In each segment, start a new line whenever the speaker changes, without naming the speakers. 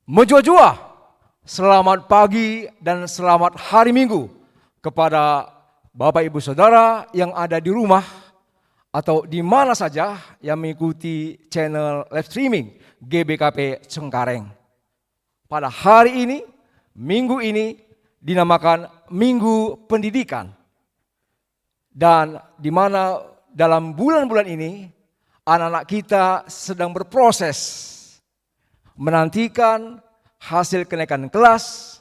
Menjua-jua, selamat pagi dan selamat hari Minggu kepada Bapak Ibu Saudara yang ada di rumah atau di mana saja yang mengikuti channel live streaming GBKP Cengkareng. Pada hari ini, minggu ini dinamakan Minggu Pendidikan. Dan di mana dalam bulan-bulan ini anak-anak kita sedang berproses menantikan hasil kenaikan kelas,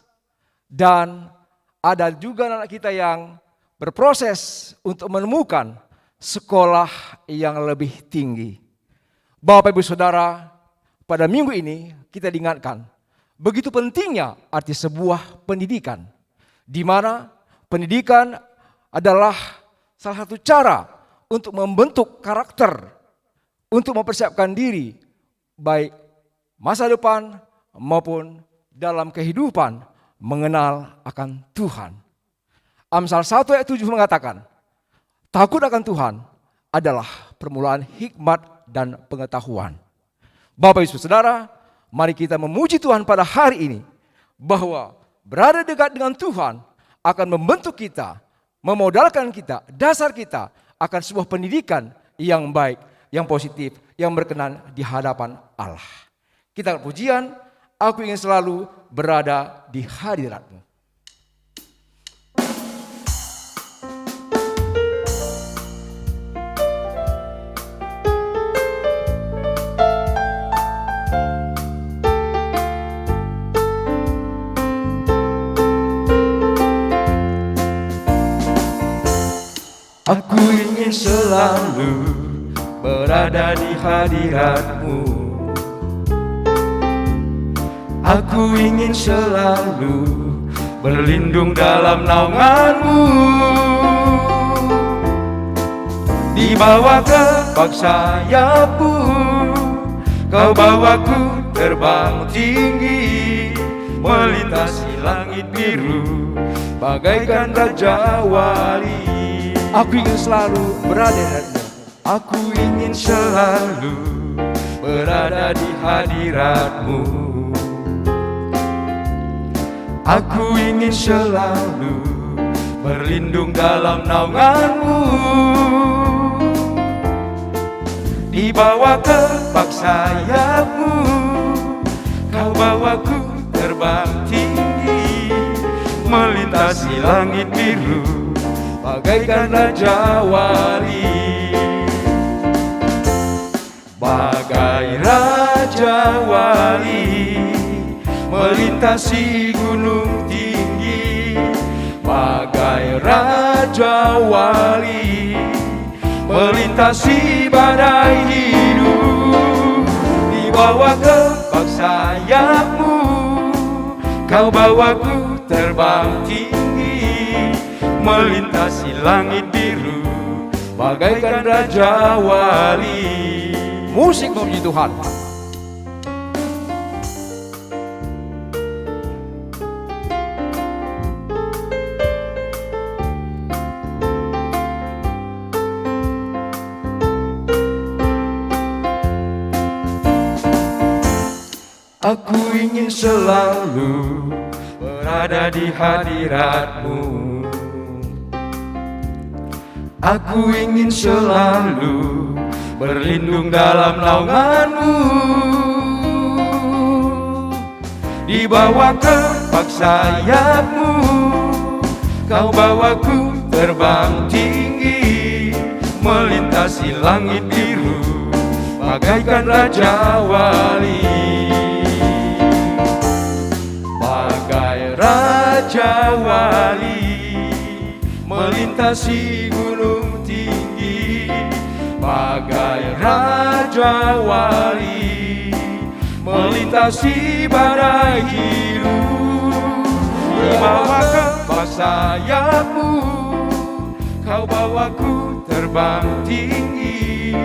dan ada juga anak kita yang berproses untuk menemukan sekolah yang lebih tinggi. Bapak Ibu Saudara, pada minggu ini kita diingatkan begitu pentingnya arti sebuah pendidikan, di mana pendidikan adalah salah satu cara untuk membentuk karakter, untuk mempersiapkan diri baik masa depan maupun dalam kehidupan mengenal akan Tuhan. Amsal 1 ayat 7 mengatakan, takut akan Tuhan adalah permulaan hikmat dan pengetahuan. Bapak Ibu Saudara, mari kita memuji Tuhan pada hari ini, bahwa berada dekat dengan Tuhan akan membentuk kita, memodalkan kita, dasar kita akan sebuah pendidikan yang baik, yang positif, yang berkenan di hadapan Allah. Kita pujian, aku ingin selalu berada di hadirat-Mu.
Aku ingin selalu berada di hadirat-Mu. Aku ingin selalu berlindung dalam naungan-Mu. Di bawah kepak sayap-Mu, Kau bawaku terbang tinggi, melintasi langit biru bagaikan Raja Wali.
Aku ingin selalu berada di hadirat-Mu.
Aku ingin selalu berada di hadirat-Mu. Aku ingin selalu berlindung dalam naungan-Mu. Di bawah kepak sayap-Mu, Kau bawaku terbang tinggi, melintasi langit biru bagaikan Raja Wali. Bagai Raja Wali melintasi gunung tinggi, bagai Raja Wali melintasi badai hidup. Di bawah kepak sayap-Mu, Kau bawaku terbang tinggi, melintasi langit biru bagaikan Raja Wali.
Musik memuji Tuhan.
Aku ingin selalu berada di hadirat-Mu. Aku ingin selalu berlindung dalam naungan-Mu. Di bawah kepak sayap-Mu, Kau bawaku terbang tinggi, melintasi langit biru bagaikan Raja Wali. Bagai Raja Wali melintasi gunung tinggi, bagai Raja Wali melintasi badai hidup. Di bawah kepak sayap-Mu, Kau bawaku terbang tinggi,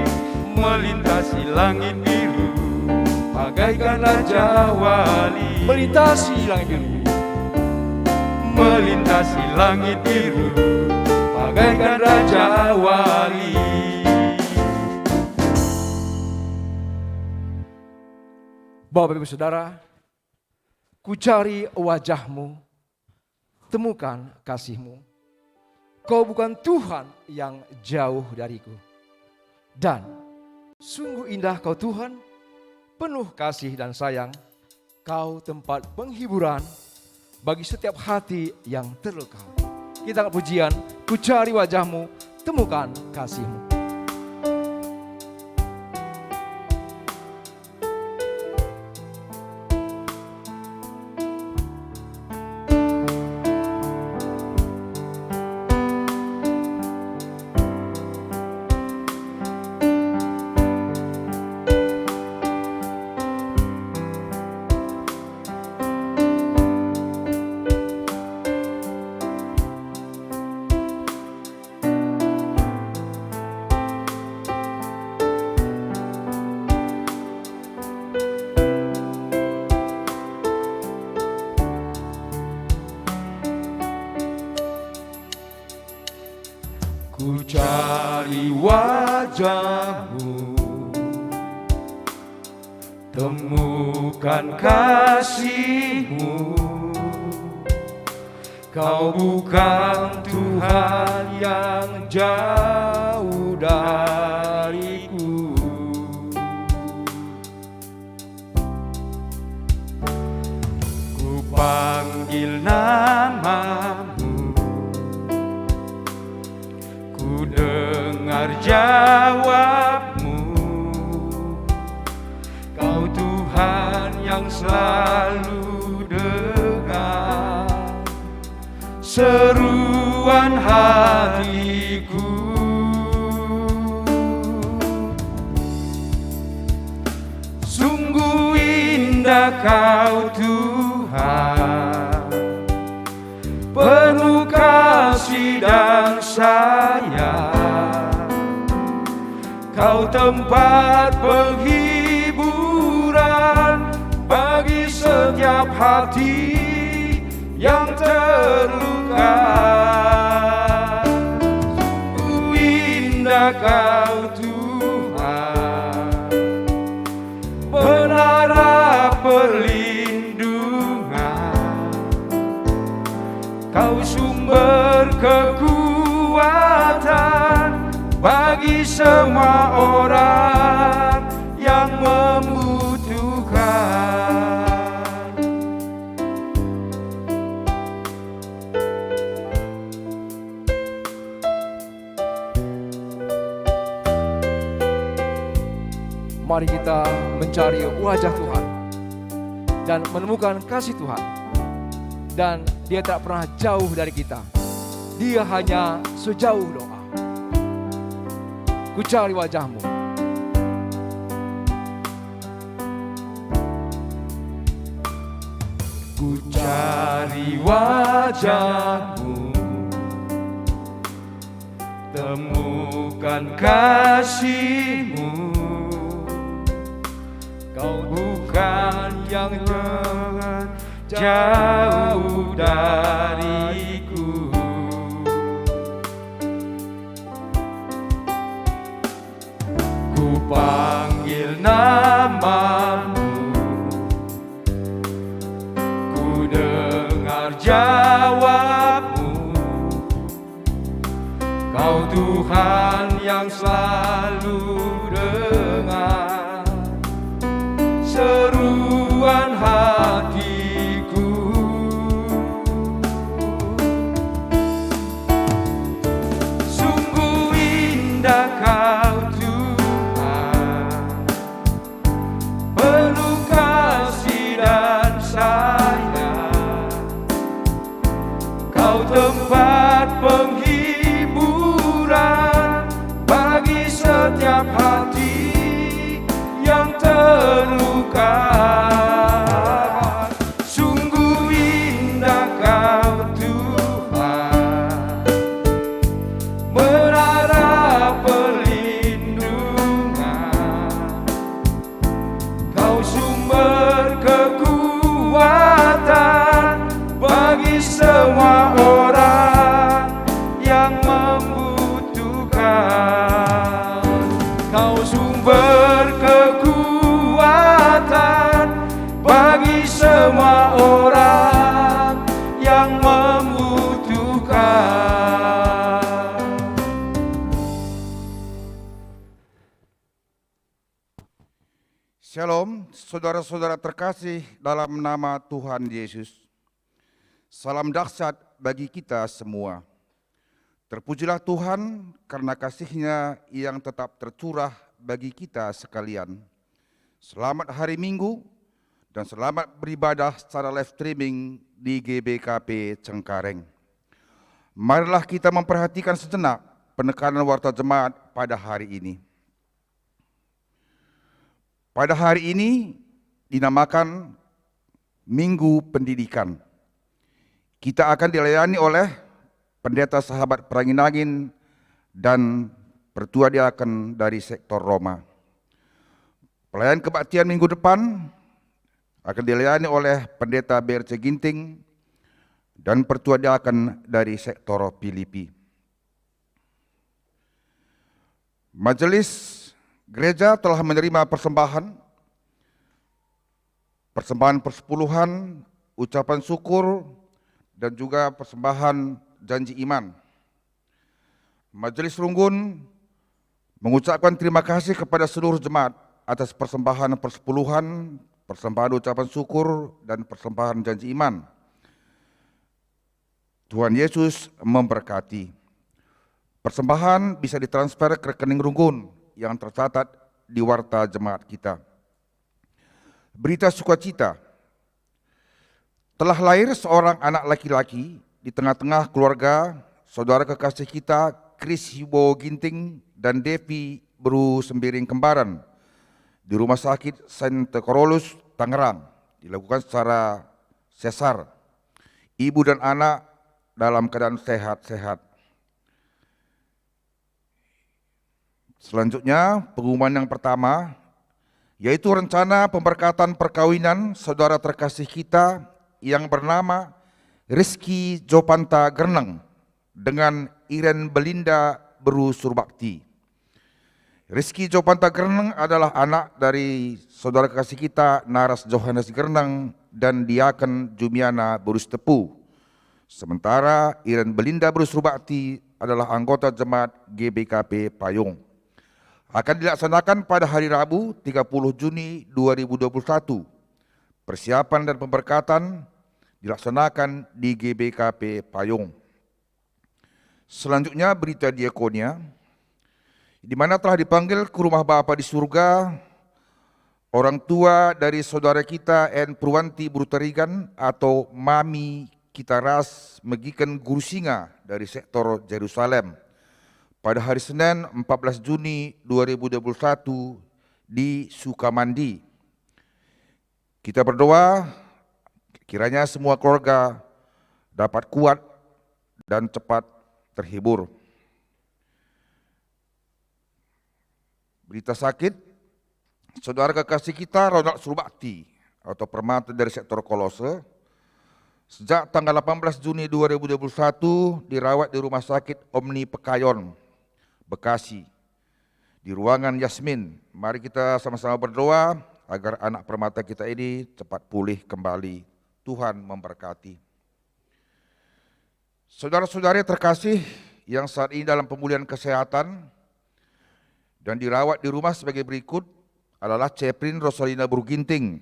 melintasi langit biru bagaikan Raja Wali.
Melintasi langit biru,
melintasi langit biru bagaikan Raja Wali.
Bapak Ibu Saudara, ku cari wajah-Mu, temukan kasih-Mu. Kau bukan Tuhan yang jauh dariku. Dan sungguh indah Kau Tuhan, penuh kasih dan sayang. Kau tempat penghiburan bagi setiap hati yang terluka. Kita angkat pujian, ku cari wajah-Mu, temukan kasih-Mu.
Ku cari wajah-Mu, temukan kasih-Mu. Kau bukan Tuhan yang jauh dariku. Ku panggil nama-Mu, ku dengar jawab-Mu. Kau Tuhan yang selalu dengar seruan hatiku. Sungguh indah Kau Tuhan, penuh kasih dan sayang. Kau tempat penghiburan bagi setiap hati yang terluka. Sungguh indah Kau Tuhan, menara perlindungan. Kau sumber kekuatan bagi semua orang yang membutuhkan.
Mari kita mencari wajah Tuhan dan menemukan kasih Tuhan. Dan Dia tak pernah jauh dari kita. Dia hanya sejauh doa. Ku cari wajah-Mu.
Ku cari wajah-Mu, temukan kasih-Mu. Kau bukan yang jauh dariku. Ku panggil nama-Mu, ku dengar jawab-Mu. Kau Tuhan yang selalu dengar seruan hatiku. Sungguh indah Kau Tuhan, penuh kasih dan sayang. Kau tempat penghiburan bagi setiap hati
Shalom, saudara-saudara terkasih dalam nama Tuhan Yesus. Salam dahsyat bagi kita semua. Terpujilah Tuhan karena kasih-Nya yang tetap tercurah bagi kita sekalian. Selamat hari Minggu dan selamat beribadah secara live streaming di GBKP Cengkareng. Marilah kita memperhatikan sejenak penekanan warta jemaat pada hari ini. Pada hari ini dinamakan Minggu Pendidikan. Kita akan dilayani oleh pendeta sahabat Peranginangin dan pertua diaken dari sektor Roma. Pelayan kebaktian minggu depan akan dilayani oleh pendeta BRC Ginting dan pertua diaken dari sektor Filipi. Majelis gereja telah menerima persembahan persepuluhan, ucapan syukur, dan juga persembahan janji iman. Majelis Runggun mengucapkan terima kasih kepada seluruh jemaat atas persembahan persepuluhan, persembahan ucapan syukur, dan persembahan janji iman. Tuhan Yesus memberkati. Persembahan bisa ditransfer ke rekening Runggun yang tercatat di warta jemaat kita. Berita sukacita, telah lahir seorang anak laki-laki di tengah-tengah keluarga saudara kekasih kita Chris Hibo Ginting dan Devi Bru Sembiring Kembaran di Rumah Sakit St. Carolus, Tangerang. Dilakukan secara sesar. Ibu dan anak dalam keadaan sehat-sehat. Selanjutnya, pengumuman yang pertama, yaitu rencana pemberkatan perkawinan saudara terkasih kita yang bernama Rizky Jopanta Gerneng dengan Iren Belinda Bru Surbakti. Rizky Jopanta Gerneng adalah anak dari saudara kekasih kita Naras Johannes Gerneng dan Diaken Jumiana Burus Tepu. Sementara Iren Belinda Bru Surbakti adalah anggota jemaat GBKP Payung. Akan dilaksanakan pada hari Rabu 30 Juni 2021. Persiapan dan pemberkatan dilaksanakan di GBKP Payung. Selanjutnya berita diakonia, di mana telah dipanggil ke rumah Bapa di surga orang tua dari saudara kita N. Purwanti Brutarigan atau Mami Kitaras Megiken Guru Singa dari sektor Jerusalem pada hari Senin 14 Juni 2021 di Sukamandi. Kita berdoa kiranya semua keluarga dapat kuat dan cepat terhibur. Berita sakit, saudara kekasih kita Ronald Surbakti atau permata dari sektor Kolose sejak tanggal 18 Juni 2021 dirawat di Rumah Sakit Omni Pekayon, Bekasi, di ruangan Yasmin. Mari kita sama-sama berdoa agar anak permata kita ini cepat pulih kembali. Tuhan memberkati. Saudara-saudari terkasih yang saat ini dalam pemulihan kesehatan dan dirawat di rumah sebagai berikut adalah Ceprin Rosalina Burginting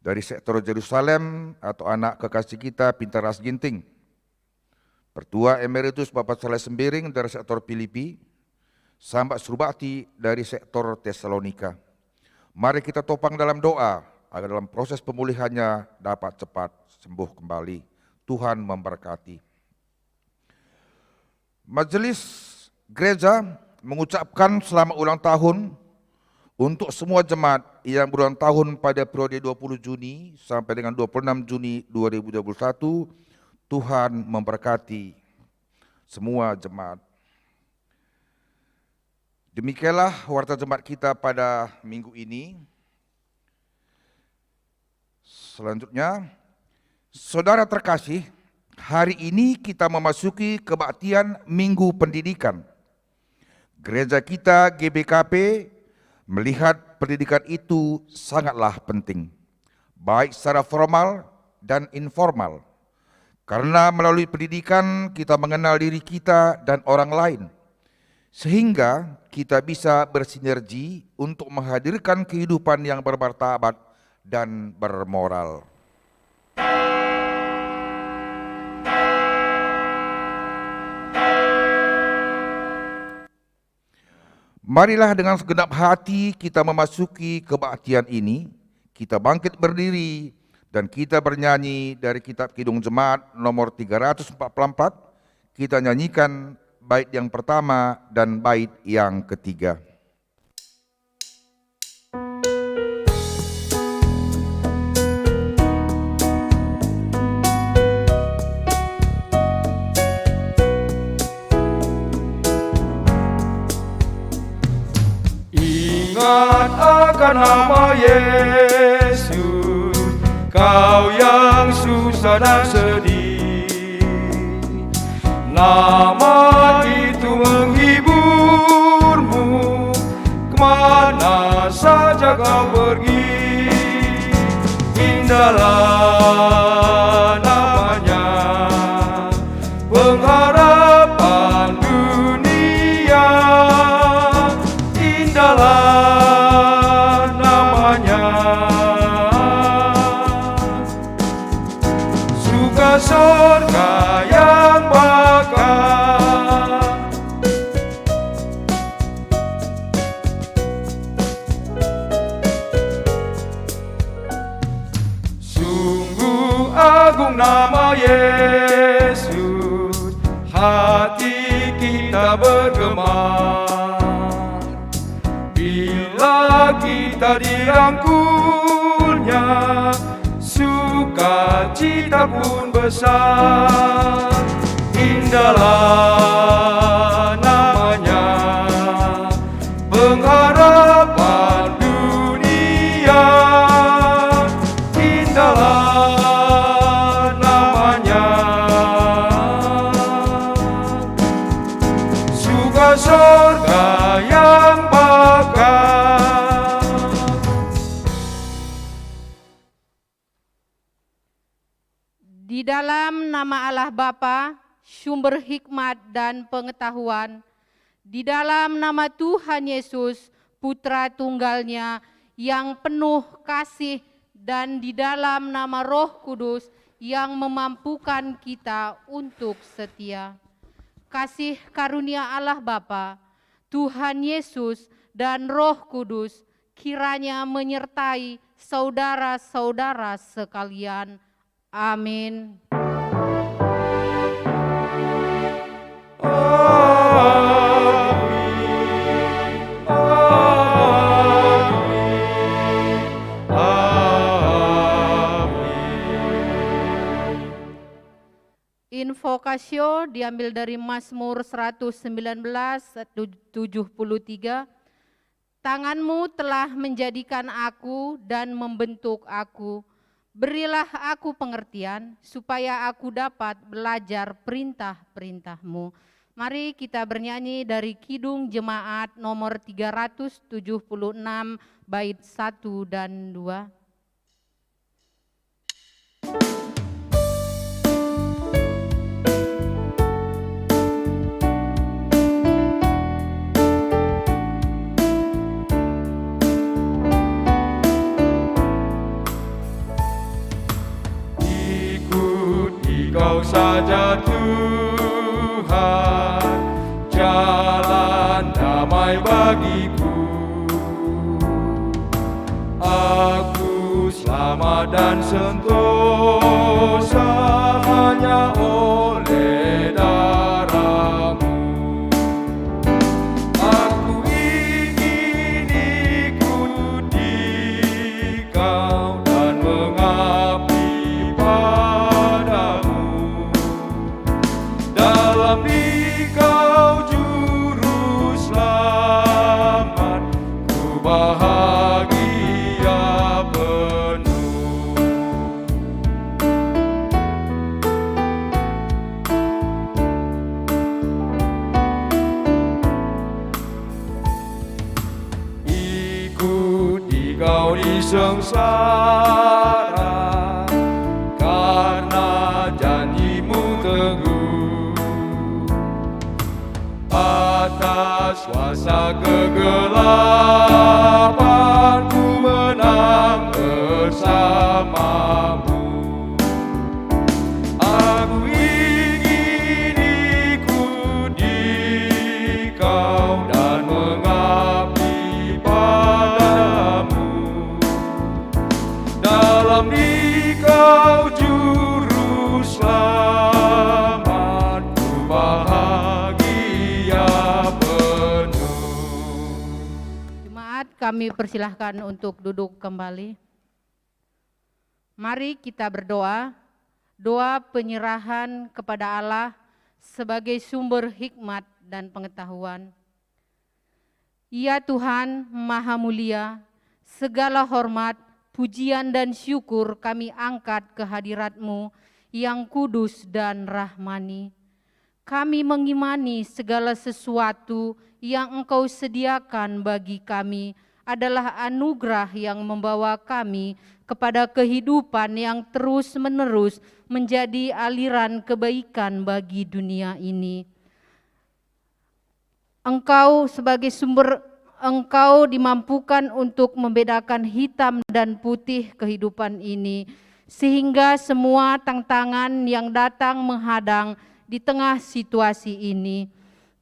dari sektor Jerusalem atau anak kekasih kita Pintaras Ginting. Pertua Emeritus Bapak Saleh Sembiring dari sektor Filipi, Sambat Surbakti dari sektor Tesalonika. Mari kita topang dalam doa agar dalam proses pemulihannya dapat cepat sembuh kembali. Tuhan memberkati. Majelis gereja mengucapkan selamat ulang tahun untuk semua jemaat yang berulang tahun pada periode 20 Juni sampai dengan 26 Juni 2021. Tuhan memberkati semua jemaat. Demikianlah warta jemaat kita pada minggu ini. Selanjutnya, saudara terkasih, hari ini kita memasuki kebaktian Minggu Pendidikan. Gereja kita GBKP melihat pendidikan itu sangatlah penting, baik secara formal dan informal. Karena melalui pendidikan kita mengenal diri kita dan orang lain, sehingga kita bisa bersinergi untuk menghadirkan kehidupan yang bermartabat dan bermoral. Marilah dengan segenap hati kita memasuki kebaktian ini. Kita bangkit berdiri dan kita bernyanyi dari kitab Kidung Jemaat nomor 344. Kita nyanyikan bait yang pertama dan bait yang ketiga.
Ingat akan nama Yesus, kau yang susah dan sedih. Nama itu menghiburmu, kemana saja kau pergi. Indahlah namanya, pengharapan dunia. Indahlah namanya, surga surga yang bakal. Sungguh agung nama Yesus, hati kita bergema. Bila kita dirangkulnya, sukacita pun besar. Indahlah namanya, pengharapan dunia. Indahlah namanya, surga surga yang
di dalam nama Allah Bapa, sumber hikmat dan pengetahuan, di dalam nama Tuhan Yesus, Putra Tunggalnya yang penuh kasih, dan di dalam nama Roh Kudus yang memampukan kita untuk setia. Kasih karunia Allah Bapa, Tuhan Yesus, dan Roh Kudus kiranya menyertai saudara-saudara sekalian. Amin. Invokasio diambil dari Mazmur 119:73. Tanganmu telah menjadikan aku dan membentuk aku. Berilah aku pengertian supaya aku dapat belajar perintah-perintah-Mu. Mari kita bernyanyi dari Kidung Jemaat nomor 376 bait 1 dan 2.
Kau saja Tuhan, jalan damai bagiku. Aku selamat dan sentosa hanya oleh darah-Mu. Aku ingin ikuti Kau dan mengabdi padamu. Dalam Dikau juru selamat, ku bahagia penuh. Ikut Dikau di sengsara, karena janji-Mu teguh. Atas was-wasa kegelapan, ku menang bersamamu. Aku ingin ikut di Kau dan mengabdi padamu. Dalam Dikau juru selamat, ku bahagia penuh.
Jemaat, kami persilahkan untuk duduk kembali. Mari kita berdoa, doa penyerahan kepada Allah sebagai sumber hikmat dan pengetahuan. Ya Tuhan Maha Mulia, segala hormat, pujian dan syukur kami angkat ke hadirat-Mu yang kudus dan rahmani. Kami mengimani segala sesuatu yang Engkau sediakan bagi kami adalah anugerah yang membawa kami kepada kehidupan yang terus-menerus menjadi aliran kebaikan bagi dunia ini. Engkau sebagai sumber, Engkau dimampukan untuk membedakan hitam dan putih kehidupan ini, sehingga semua tantangan yang datang menghadang di tengah situasi ini,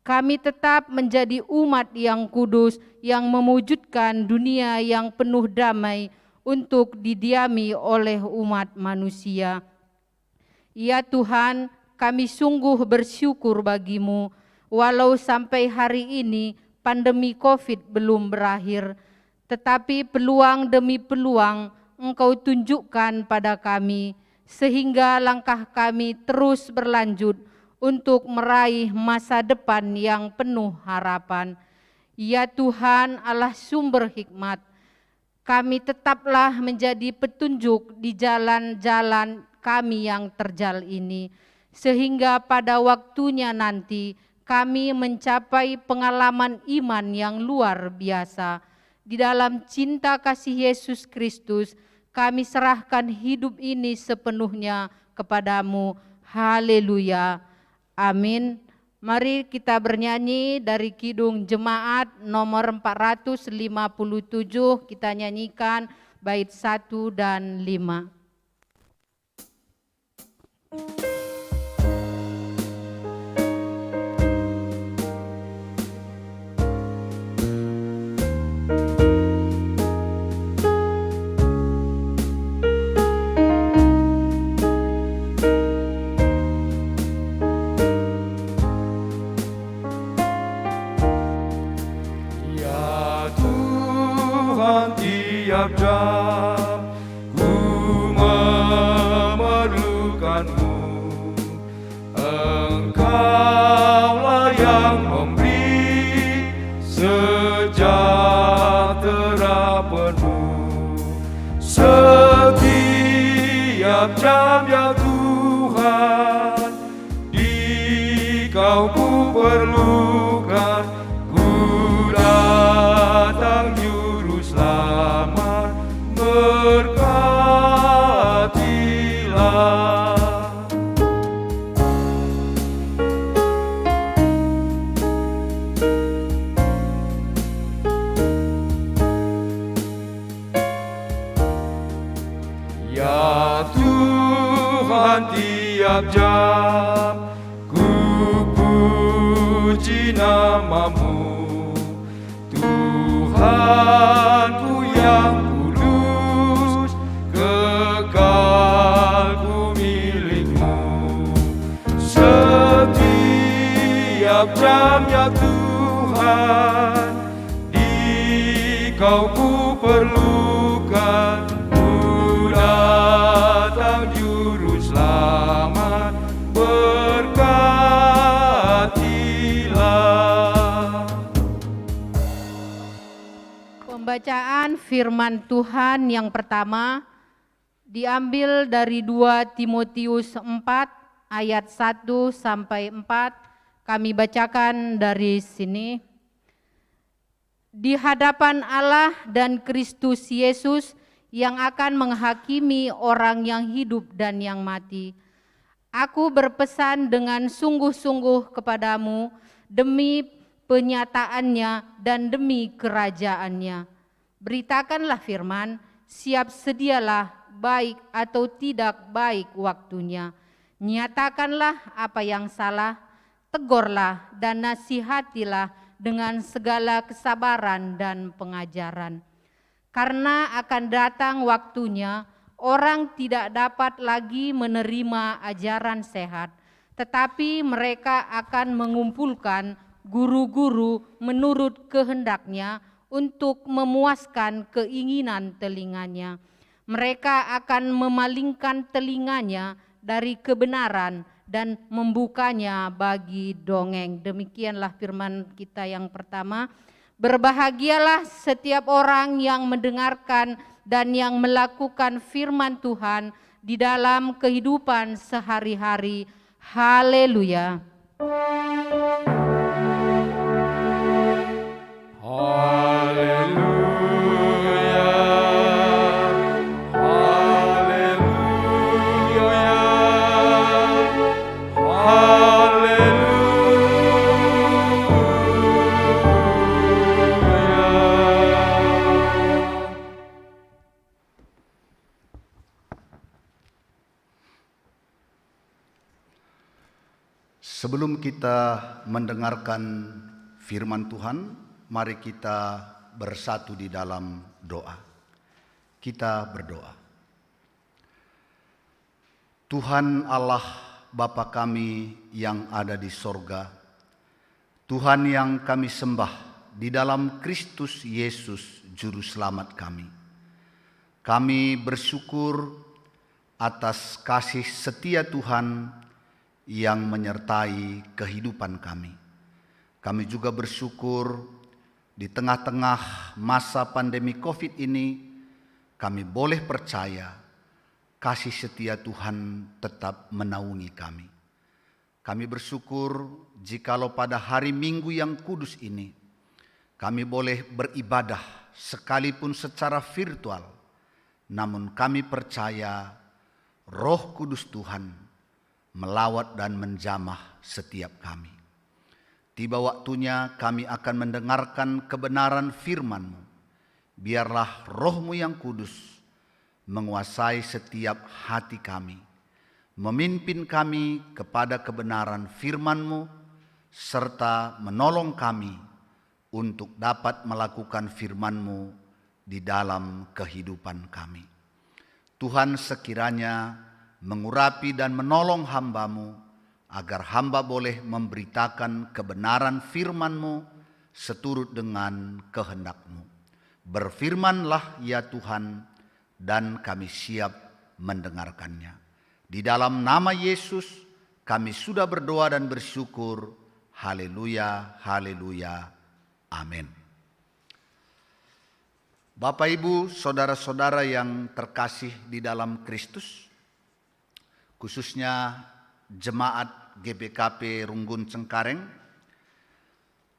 kami tetap menjadi umat yang kudus yang mewujudkan dunia yang penuh damai untuk didiami oleh umat manusia. Ya Tuhan, kami sungguh bersyukur bagi-Mu, walau sampai hari ini pandemi COVID belum berakhir, tetapi peluang demi peluang Engkau tunjukkan pada kami, sehingga langkah kami terus berlanjut untuk meraih masa depan yang penuh harapan. Ya Tuhan Allah sumber hikmat, kami tetaplah menjadi petunjuk di jalan-jalan kami yang terjal ini, sehingga pada waktunya nanti kami mencapai pengalaman iman yang luar biasa. Di dalam cinta kasih Yesus Kristus, kami serahkan hidup ini sepenuhnya kepadamu. Haleluya. Amin. Mari kita bernyanyi dari Kidung Jemaat nomor 457, kita nyanyikan bait 1 dan 5.
Tiap jam ku memerlukan-Mu, Engkaulah yang memberi sejahtera penuh. Setiap jam ya Tuhan, Dikau ku perlukan, ku datang Juru Selamat, berkatilah. Ya Tuhan, tiap jam ku puji nama-Mu, Tuhanku yang kudus, kekal ku milik-Mu. Setiap jam ya Tuhan, Dikau ku perlukan, ku datang Juru Selamat, berkatilah.
Pembacaan firman Tuhan yang pertama diambil dari 2 Timotius 4 ayat 1 sampai 4. Kami bacakan dari sini. Di hadapan Allah dan Kristus Yesus yang akan menghakimi orang yang hidup dan yang mati, aku berpesan dengan sungguh-sungguh kepadamu demi penyataannya, dan demi kerajaannya. Beritakanlah firman, siap sedialah baik atau tidak baik waktunya. Nyatakanlah apa yang salah, tegurlah dan nasihatilah dengan segala kesabaran dan pengajaran. Karena akan datang waktunya, orang tidak dapat lagi menerima ajaran sehat, tetapi mereka akan mengumpulkan guru-guru menurut kehendaknya untuk memuaskan keinginan telinganya. Mereka akan memalingkan telinganya dari kebenaran dan membukanya bagi dongeng. Demikianlah firman kita yang pertama. Berbahagialah setiap orang yang mendengarkan dan yang melakukan firman Tuhan di dalam kehidupan sehari-hari. Haleluya.
Sebelum kita mendengarkan firman Tuhan, mari kita bersatu di dalam doa. Kita berdoa. Tuhan Allah Bapa kami yang ada di sorga, Tuhan yang kami sembah di dalam Kristus Yesus Juru Selamat kami. Kami bersyukur atas kasih setia Tuhan yang menyertai kehidupan kami. Kami juga bersyukur di tengah-tengah masa pandemi COVID ini, kami boleh percaya kasih setia Tuhan tetap menaungi kami. Kami bersyukur jikalau pada hari Minggu yang kudus ini, kami boleh beribadah sekalipun secara virtual, namun kami percaya Roh Kudus Tuhan melawat dan menjamah setiap kami. Tiba waktunya kami akan mendengarkan kebenaran firman-Mu. Biarlah Roh-Mu yang kudus menguasai setiap hati kami, memimpin kami kepada kebenaran firman-Mu, serta menolong kami untuk dapat melakukan firman-Mu di dalam kehidupan kami. Tuhan, sekiranya mengurapi dan menolong hamba-Mu, agar hamba boleh memberitakan kebenaran firman-Mu seturut dengan kehendak-Mu. Berfirmanlah ya Tuhan, dan kami siap mendengarkannya. Di dalam nama Yesus kami sudah berdoa dan bersyukur. Haleluya, haleluya, amin. Bapak, Ibu, saudara-saudara yang terkasih di dalam Kristus, khususnya jemaat GBKP Runggun Cengkareng,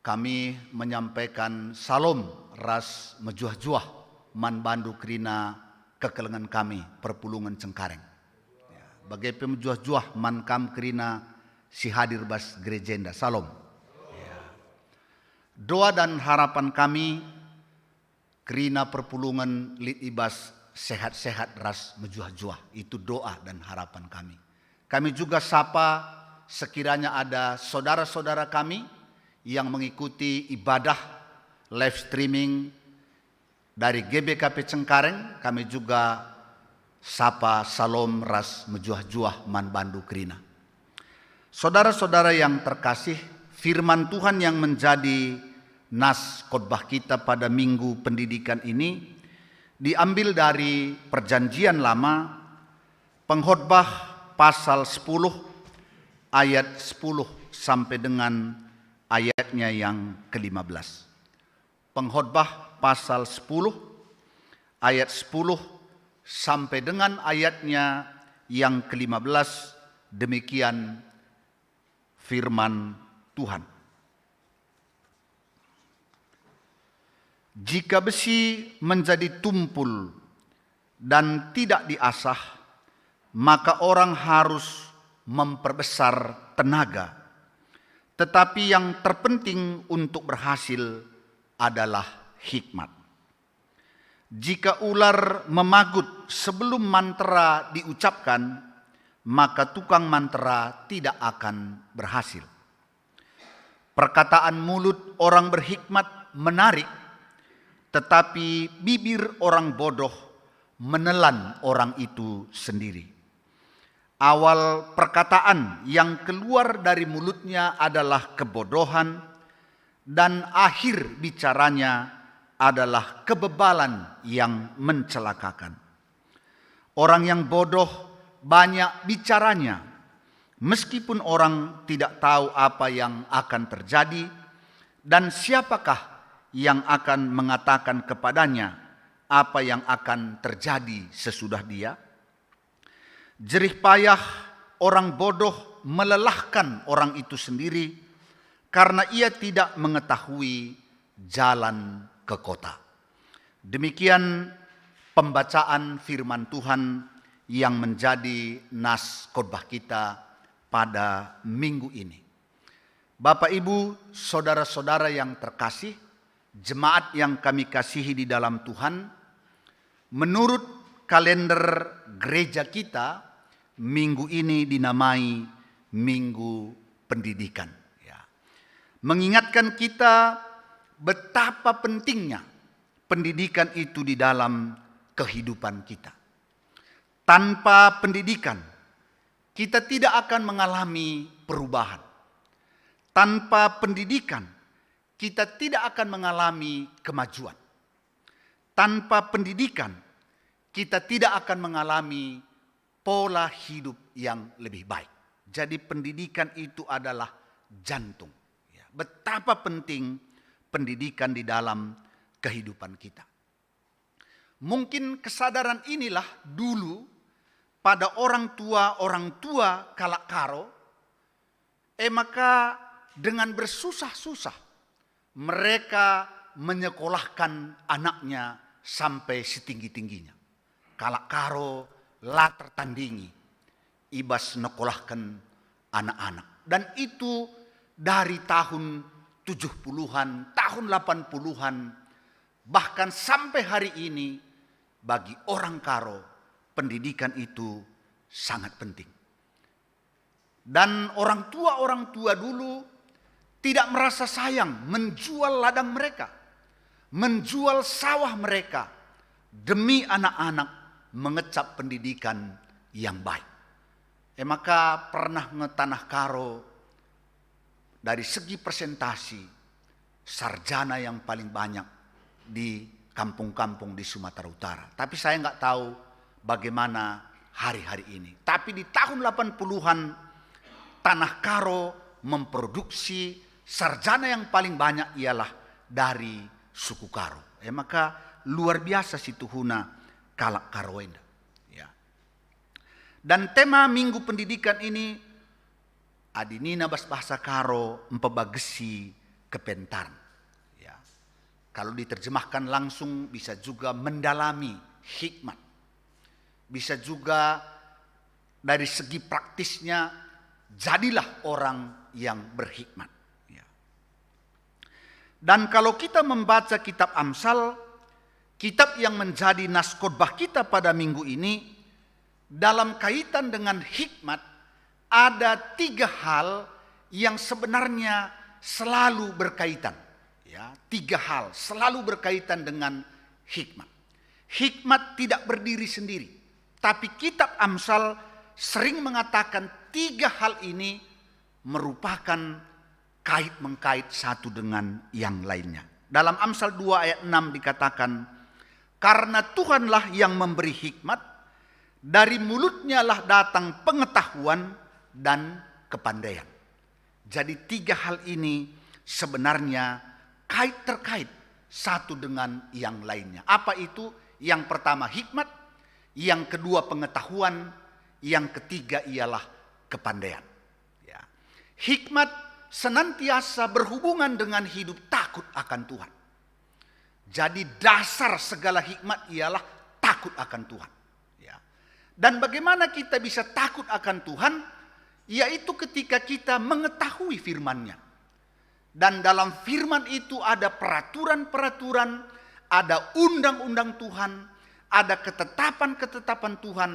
kami menyampaikan salam ras mejuah-juah man bandu krina kekelengan kami perpulungan Cengkareng. Bagai pemejuah-juah man kam krina si hadir bas gerejenda salam. Doa dan harapan kami krina perpulungan lit ibas sehat-sehat ras mejuah-juah, itu doa dan harapan kami. Kami juga sapa sekiranya ada saudara-saudara kami yang mengikuti ibadah live streaming dari GBKP Cengkareng, kami juga sapa salam ras mejuah-juah man bandu krina. Saudara-saudara yang terkasih, firman Tuhan yang menjadi nas khotbah kita pada minggu pendidikan ini diambil dari Perjanjian Lama, pengkhotbah pasal 10 ayat 10 sampai dengan ayatnya yang ke-15. Pengkhotbah pasal 10 ayat 10 sampai dengan ayatnya yang ke-15, demikian firman Tuhan. Jika besi menjadi tumpul dan tidak diasah, maka orang harus memperbesar tenaga. Tetapi yang terpenting untuk berhasil adalah hikmat. Jika ular memagut sebelum mantra diucapkan, maka tukang mantra tidak akan berhasil. Perkataan mulut orang berhikmat menarik, tetapi bibir orang bodoh menelan orang itu sendiri. Awal perkataan yang keluar dari mulutnya adalah kebodohan, dan akhir bicaranya adalah kebebalan yang mencelakakan. Orang yang bodoh banyak bicaranya, meskipun orang tidak tahu apa yang akan terjadi dan siapakah yang akan mengatakan kepadanya apa yang akan terjadi sesudah dia. Jerih payah orang bodoh melelahkan orang itu sendiri karena ia tidak mengetahui jalan ke kota. Demikian pembacaan firman Tuhan yang menjadi nas khotbah kita pada minggu ini. Bapak, Ibu, saudara-saudara yang terkasih, jemaat yang kami kasihi di dalam Tuhan, menurut kalender gereja kita, minggu ini dinamai Minggu Pendidikan. Ya. Mengingatkan kita betapa pentingnya pendidikan itu di dalam kehidupan kita. Tanpa pendidikan, kita tidak akan mengalami perubahan. Tanpa pendidikan, kita tidak akan mengalami kemajuan. Tanpa pendidikan, kita tidak akan mengalami pola hidup yang lebih baik. Jadi pendidikan itu adalah jantung. Ya, betapa penting pendidikan di dalam kehidupan kita. Mungkin kesadaran inilah dulu pada orang tua kalak karo, maka dengan bersusah-susah mereka menyekolahkan anaknya sampai setinggi-tingginya. Kalak karo lah tertandingi, ibas nekolahkan anak-anak. Dan itu dari tahun 70-an, tahun 80-an, bahkan sampai hari ini bagi orang karo, pendidikan itu sangat penting. Dan orang tua dulu tidak merasa sayang menjual ladang mereka, menjual sawah mereka demi anak-anak mengecap pendidikan yang baik. Maka pernah ngetanah karo dari segi presentasi sarjana yang paling banyak di kampung-kampung di Sumatera Utara. Tapi saya nggak tahu bagaimana hari-hari ini. Tapi di tahun 80-an Tanah Karo memproduksi sarjana yang paling banyak ialah dari suku Karo. Maka luar biasa si Tuhuna kalak Karoenda. Ya. Dan tema Minggu Pendidikan ini adinina bahasa Karo empebagesi kepentaran. Ya. Kalau diterjemahkan langsung bisa juga mendalami hikmat. Bisa juga dari segi praktisnya jadilah orang yang berhikmat. Ya. Dan kalau kita membaca kitab Amsal, kitab yang menjadi nas khotbah kita pada minggu ini, dalam kaitan dengan hikmat ada 3 hal yang sebenarnya selalu berkaitan. Ya, 3 hal selalu berkaitan dengan hikmat. Hikmat tidak berdiri sendiri. Tapi kitab Amsal sering mengatakan 3 hal ini merupakan kait-mengkait satu dengan yang lainnya. Dalam Amsal 2 ayat 6 dikatakan, karena Tuhanlah yang memberi hikmat, dari mulutnya lah datang pengetahuan dan kepandaian. Jadi 3 hal ini sebenarnya terkait satu dengan yang lainnya. Apa itu? Yang pertama hikmat, yang kedua pengetahuan, yang ketiga ialah kepandaian. Ya. Hikmat senantiasa berhubungan dengan hidup takut akan Tuhan. Jadi dasar segala hikmat ialah takut akan Tuhan. Ya. Dan bagaimana kita bisa takut akan Tuhan? Yaitu ketika kita mengetahui firman-Nya. Dan dalam firman itu ada peraturan-peraturan, ada undang-undang Tuhan, ada ketetapan-ketetapan Tuhan.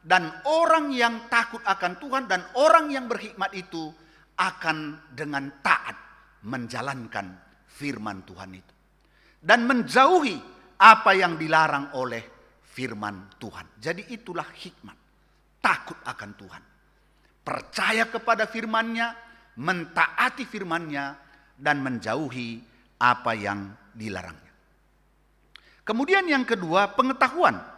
Dan orang yang takut akan Tuhan dan orang yang berhikmat itu akan dengan taat menjalankan firman Tuhan itu. Dan menjauhi apa yang dilarang oleh firman Tuhan. Jadi itulah hikmat. Takut akan Tuhan. Percaya kepada firman-Nya, mentaati firman-Nya, dan menjauhi apa yang dilarangnya. Kemudian yang kedua, pengetahuan.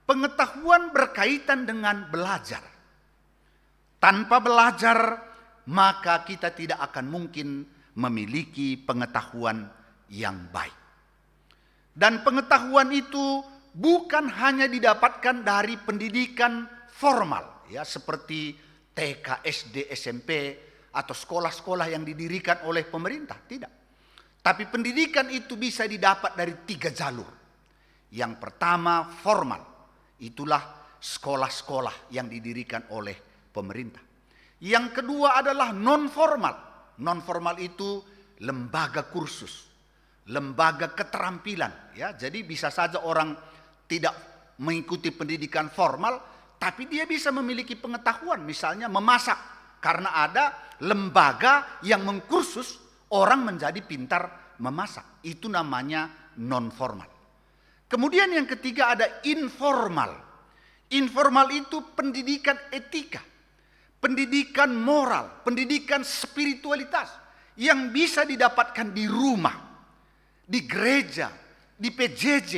Pengetahuan berkaitan dengan belajar. Tanpa belajar, maka kita tidak akan mungkin memiliki pengetahuan yang baik. Dan pengetahuan itu bukan hanya didapatkan dari pendidikan formal, ya, seperti TK, SD, SMP, atau sekolah-sekolah yang didirikan oleh pemerintah. Tidak. Tapi pendidikan itu bisa didapat dari 3 jalur. Yang pertama, formal. Itulah sekolah-sekolah yang didirikan oleh pemerintah. Yang kedua adalah non-formal. Non-formal itu lembaga kursus, lembaga keterampilan. Ya, jadi bisa saja orang tidak mengikuti pendidikan formal, tapi dia bisa memiliki pengetahuan, misalnya memasak. Karena ada lembaga yang mengkursus orang menjadi pintar memasak. Itu namanya non-formal. Kemudian yang ketiga ada informal. Informal itu pendidikan etika, pendidikan moral, pendidikan spiritualitas yang bisa didapatkan di rumah, di gereja, di PJJ,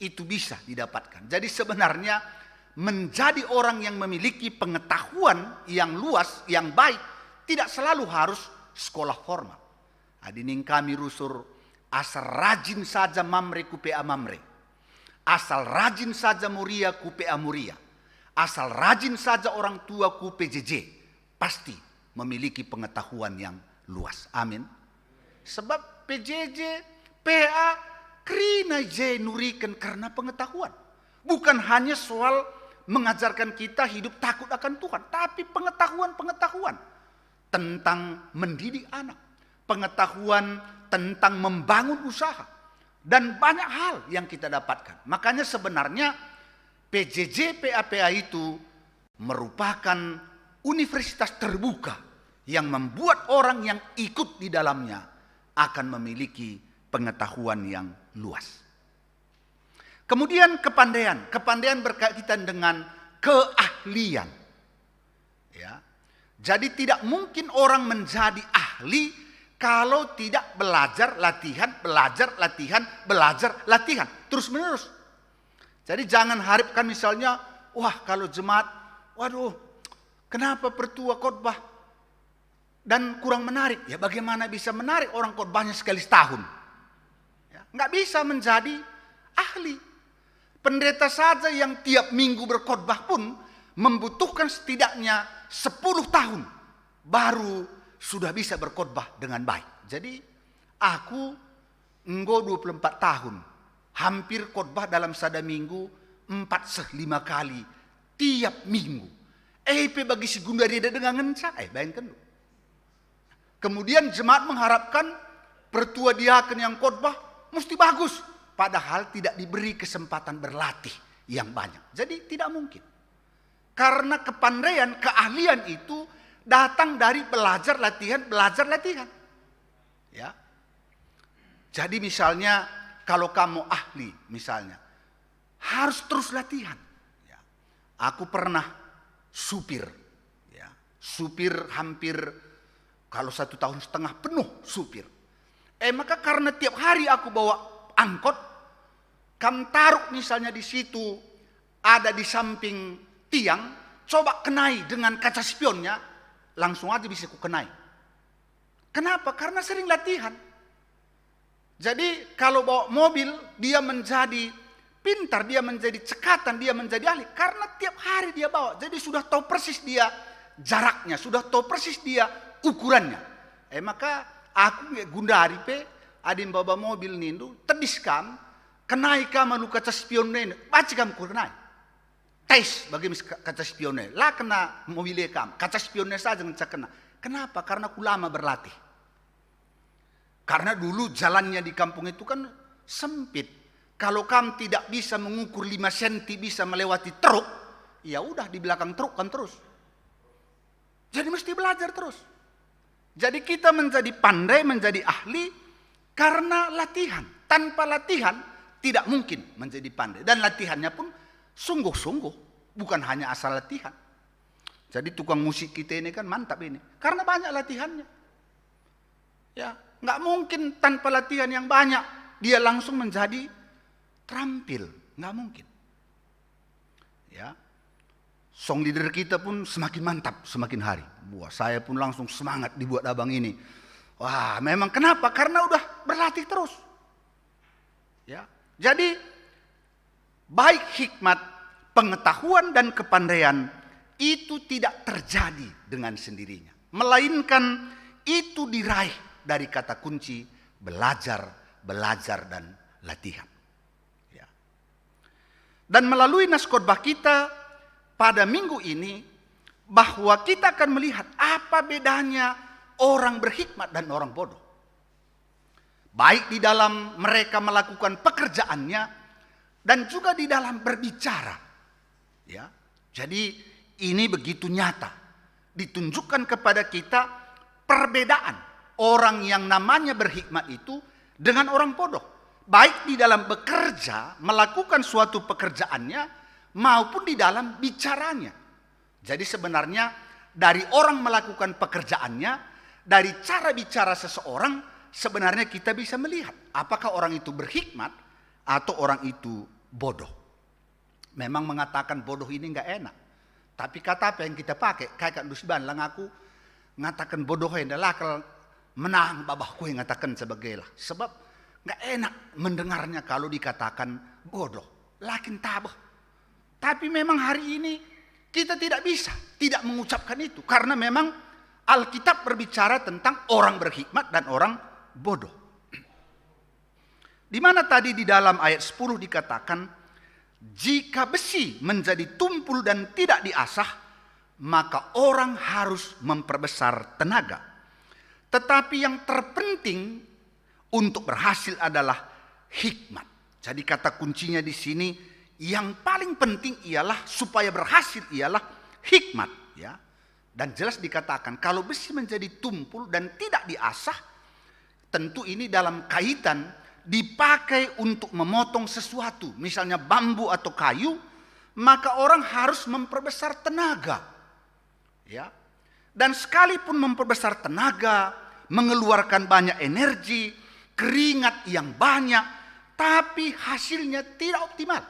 itu bisa didapatkan. Jadi sebenarnya menjadi orang yang memiliki pengetahuan yang luas, yang baik, tidak selalu harus sekolah formal. Hadirin kami rusur, asal rajin saja mamre ku PA mamre. Asal rajin saja muria ku PA muria. Asal rajin saja orang tua ku PJJ. Pasti memiliki pengetahuan yang luas. Amin. Sebab PJJ, PA, krina je nurikan karena pengetahuan. Bukan hanya soal mengajarkan kita hidup takut akan Tuhan. Tapi pengetahuan-pengetahuan tentang mendidik anak. Pengetahuan tentang membangun usaha. Dan banyak hal yang kita dapatkan. Makanya sebenarnya PJJ PAPA itu merupakan universitas terbuka yang membuat orang yang ikut di dalamnya akan memiliki pengetahuan yang luas. Kemudian kepandaian. Kepandaian berkaitan dengan keahlian. Ya. Jadi tidak mungkin orang menjadi ahli kalau tidak belajar, latihan, belajar, latihan, belajar, latihan. Terus menerus. Jadi jangan harapkan misalnya, wah kalau jemaat, waduh kenapa pertua khotbah dan kurang menarik. Ya bagaimana bisa menarik orang khotbahnya sekali setahun. Ya, nggak bisa menjadi ahli. Pendeta saja yang tiap minggu berkhotbah pun membutuhkan setidaknya 10 tahun baru sudah bisa berkhotbah dengan baik. Jadi aku enggo 24 tahun. Hampir khotbah dalam sada minggu 4-5 kali tiap minggu. Bagi si gundari dengan ngenca. Bayangkan. Kemudian jemaat mengharapkan pertua diaken yang khotbah mesti bagus. Padahal tidak diberi kesempatan berlatih yang banyak. Jadi tidak mungkin. Karena kepandaian, keahlian itu datang dari belajar latihan, belajar latihan. Ya. Jadi misalnya kalau kamu ahli misalnya harus terus latihan. Ya. Aku pernah supir. Ya. Supir hampir kalau 1,5 tahun penuh supir. Maka karena tiap hari aku bawa angkot, kamu taruh misalnya di situ ada di samping tiang, coba kenai dengan kaca spionnya. Langsung aja bisa ku kenai. Kenapa? Karena sering latihan. Jadi kalau bawa mobil, dia menjadi pintar, dia menjadi cekatan, dia menjadi ahli. Karena tiap hari dia bawa. Jadi sudah tahu persis dia jaraknya, sudah tahu persis dia ukurannya. Maka aku gundari pe, adin bawa mobil nindu, tediskam, kenai kam anu kaca spion nene, baca kam ku kenai. Tes bagi kaca spionnya, lah kena mobilnya kam, kaca spionnya saja yang kena. Kenapa? Karena aku lama berlatih. Karena dulu jalannya di kampung itu kan sempit. Kalau kamu tidak bisa mengukur 5 cm bisa melewati truk, ya udah di belakang truk kan terus. Jadi mesti belajar terus. Jadi kita menjadi pandai, menjadi ahli karena latihan. Tanpa latihan tidak mungkin menjadi pandai. Dan latihannya pun sungguh-sungguh, bukan hanya asal latihan. Jadi tukang musik kita ini kan mantap ini, karena banyak latihannya. Ya, nggak mungkin tanpa latihan yang banyak dia langsung menjadi terampil, nggak mungkin. Ya, song leader kita pun semakin mantap semakin hari. Wah, saya pun langsung semangat dibuat abang ini. Wah, memang kenapa? Karena udah berlatih terus. Ya, jadi baik hikmat, pengetahuan dan kepandaian itu tidak terjadi dengan sendirinya, melainkan itu diraih dari kata kunci belajar, belajar dan latihan. Ya. Dan melalui naskotbah kita pada minggu ini, bahwa kita akan melihat apa bedanya orang berhikmat dan orang bodoh. Baik di dalam mereka melakukan pekerjaannya dan juga di dalam berbicara. Ya. Jadi ini begitu nyata ditunjukkan kepada kita perbedaan orang yang namanya berhikmat itu dengan orang bodoh. Baik di dalam bekerja, melakukan suatu pekerjaannya, maupun di dalam bicaranya. Jadi sebenarnya dari orang melakukan pekerjaannya, dari cara bicara seseorang, sebenarnya kita bisa melihat apakah orang itu berhikmat atau orang itu bodoh. Memang mengatakan bodoh ini enggak enak. Tapi kata apa yang kita pakai? Kayak dusban lang aku ngatakan bodoh adalah kalau menang babahku yang ngatakan sebagai lah. Sebab nggak enak mendengarnya kalau dikatakan bodoh. Lakin tabah. Tapi memang hari ini kita tidak bisa tidak mengucapkan itu. Karena memang Alkitab berbicara tentang orang berhikmat dan orang bodoh. Di mana tadi di dalam ayat 10 dikatakan, jika besi menjadi tumpul dan tidak diasah, maka orang harus memperbesar tenaga. Tetapi yang terpenting untuk berhasil adalah hikmat. Jadi kata kuncinya di sini, yang paling penting ialah supaya berhasil ialah hikmat. Ya. Dan jelas dikatakan kalau besi menjadi tumpul dan tidak diasah, tentu ini dalam kaitan dipakai untuk memotong sesuatu, misalnya bambu atau kayu, maka orang harus memperbesar tenaga. Ya. Dan sekalipun memperbesar tenaga, mengeluarkan banyak energi, keringat yang banyak, tapi hasilnya tidak optimal,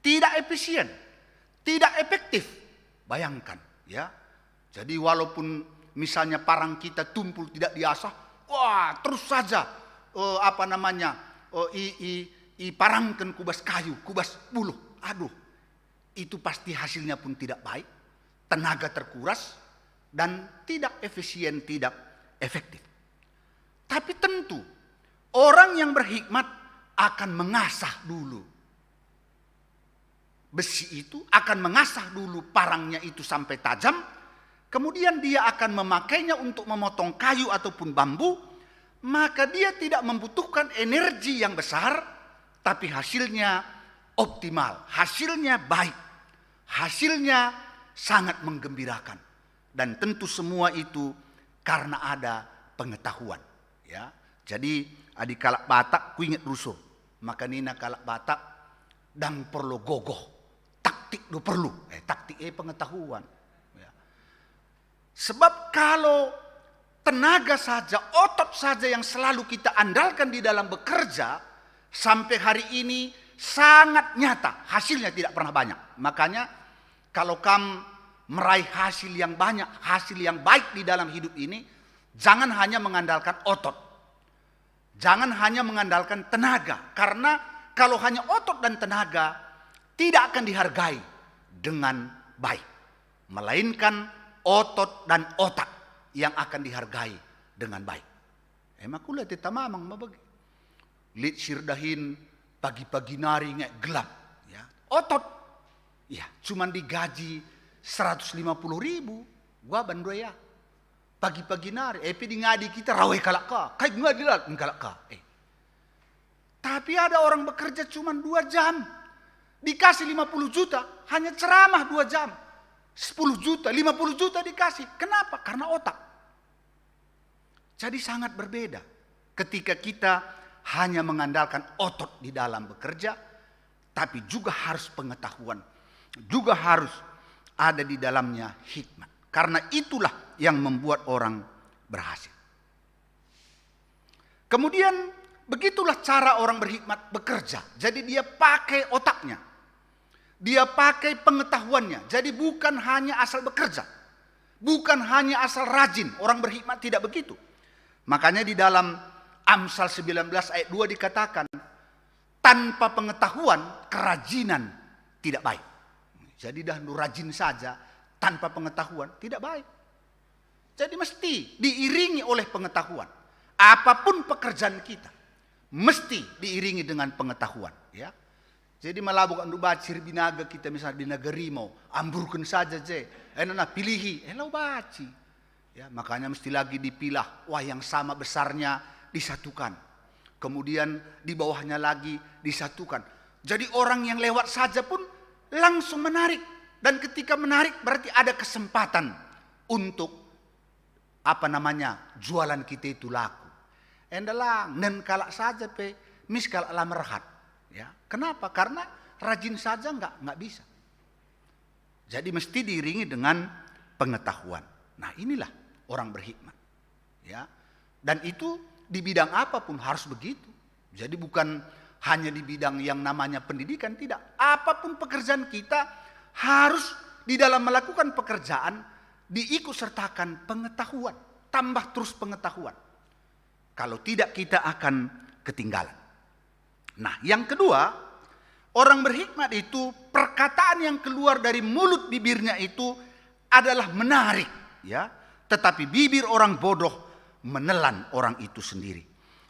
tidak efisien, tidak efektif. Bayangkan, ya. Jadi walaupun misalnya parang kita tumpul tidak diasah, wah terus saja parangkan kubas kayu, kubas buluh. Aduh, itu pasti hasilnya pun tidak baik, tenaga terkuras dan tidak efisien, tidak efektif. Tapi tentu orang yang berhikmat akan mengasah dulu besi itu, akan mengasah dulu parangnya itu sampai tajam, kemudian dia akan memakainya untuk memotong kayu ataupun bambu, maka dia tidak membutuhkan energi yang besar, tapi hasilnya optimal, hasilnya baik, hasilnya sangat menggembirakan. Dan tentu semua itu karena ada pengetahuan. Ya. Jadi adik kalak Batak ku ingat rusuh, maka nina kalak Batak dan perlu gogoh, taktik do perlu, taktik pengetahuan. Ya. Sebab kalau tenaga saja, otot saja yang selalu kita andalkan di dalam bekerja, sampai hari ini sangat nyata, hasilnya tidak pernah banyak. Makanya kalau kamu meraih hasil yang banyak, hasil yang baik di dalam hidup ini, jangan hanya mengandalkan otot. Jangan hanya mengandalkan tenaga. Karena kalau hanya otot dan tenaga, tidak akan dihargai dengan baik. Melainkan otot dan otak yang akan dihargai dengan baik. Makulah tita mamang mabagi. Lit sirdahin pagi-pagi nari ngek gelap. Ya. Otot. Ya, cuman digaji 150.000. Gua bandoya. pagi-pagi nari, di ngadi kita rawe kalak ka, kai ngadi lah kalak ka. Tapi ada orang bekerja cuma 2 jam, dikasih 50 juta, hanya ceramah 2 jam, 10 juta, 50 juta dikasih. Kenapa? Karena otak. Jadi sangat berbeda ketika kita hanya mengandalkan otot di dalam bekerja, tapi juga harus pengetahuan, juga harus ada di dalamnya hikmat. Karena itulah yang membuat orang berhasil. Kemudian begitulah cara orang berhikmat bekerja. Jadi dia pakai otaknya. Dia pakai pengetahuannya. Jadi bukan hanya asal bekerja. Bukan hanya asal rajin. Orang berhikmat tidak begitu. Makanya di dalam Amsal 19 ayat 2 dikatakan, tanpa pengetahuan kerajinan tidak baik. Jadi dah rajin saja tanpa pengetahuan tidak baik. Jadi mesti diiringi oleh pengetahuan. Apapun pekerjaan kita mesti diiringi dengan pengetahuan, ya. Jadi malabuk andu bacir binaga kita misalnya di negeri mau amburkan saja je. Pilihi, lau baci. Ya, makanya mesti lagi dipilah. Wah, yang sama besarnya disatukan. Kemudian di bawahnya lagi disatukan. Jadi orang yang lewat saja pun langsung menarik. Dan ketika menarik berarti ada kesempatan untuk jualan kita itu laku. Endalang nen kalak saja mis kalak lah merhat. Ya, kenapa? Karena rajin saja nggak bisa. Jadi mesti diiringi dengan pengetahuan. Nah, inilah orang berhikmat. Ya. Dan itu di bidang apapun harus begitu. Jadi bukan hanya di bidang yang namanya pendidikan, tidak. Apapun pekerjaan kita harus di dalam melakukan pekerjaan diikut sertakan pengetahuan, tambah terus pengetahuan. Kalau tidak kita akan ketinggalan. Nah, yang kedua, orang berhikmat itu perkataan yang keluar dari mulut bibirnya itu adalah menarik, ya. Tetapi bibir orang bodoh menelan orang itu sendiri.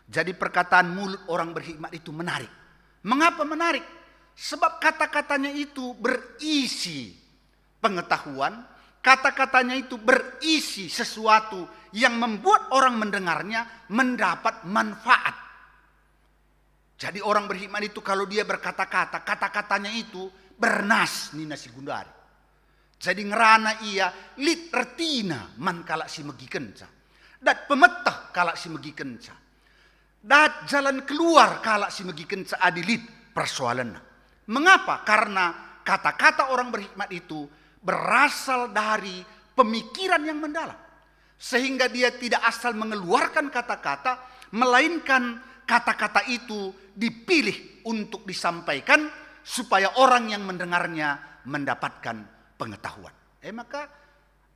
Jadi perkataan mulut orang berhikmat itu menarik. Mengapa menarik? Sebab kata-katanya itu berisi pengetahuan, kata-katanya itu berisi sesuatu yang membuat orang mendengarnya mendapat manfaat. Jadi orang berhikmat itu kalau dia berkata-kata, kata-katanya itu bernas ni nasi gundari. Jadi ngerana ia lit retina man kalak si megi kenca. Dat pemetah kalak si megi kenca. Dat jalan keluar kalak si megi kenca adilit persoalannya. Mengapa? Karena kata-kata orang berhikmat itu berasal dari pemikiran yang mendalam. Sehingga dia tidak asal mengeluarkan kata-kata, melainkan kata-kata itu dipilih untuk disampaikan supaya orang yang mendengarnya mendapatkan pengetahuan. Maka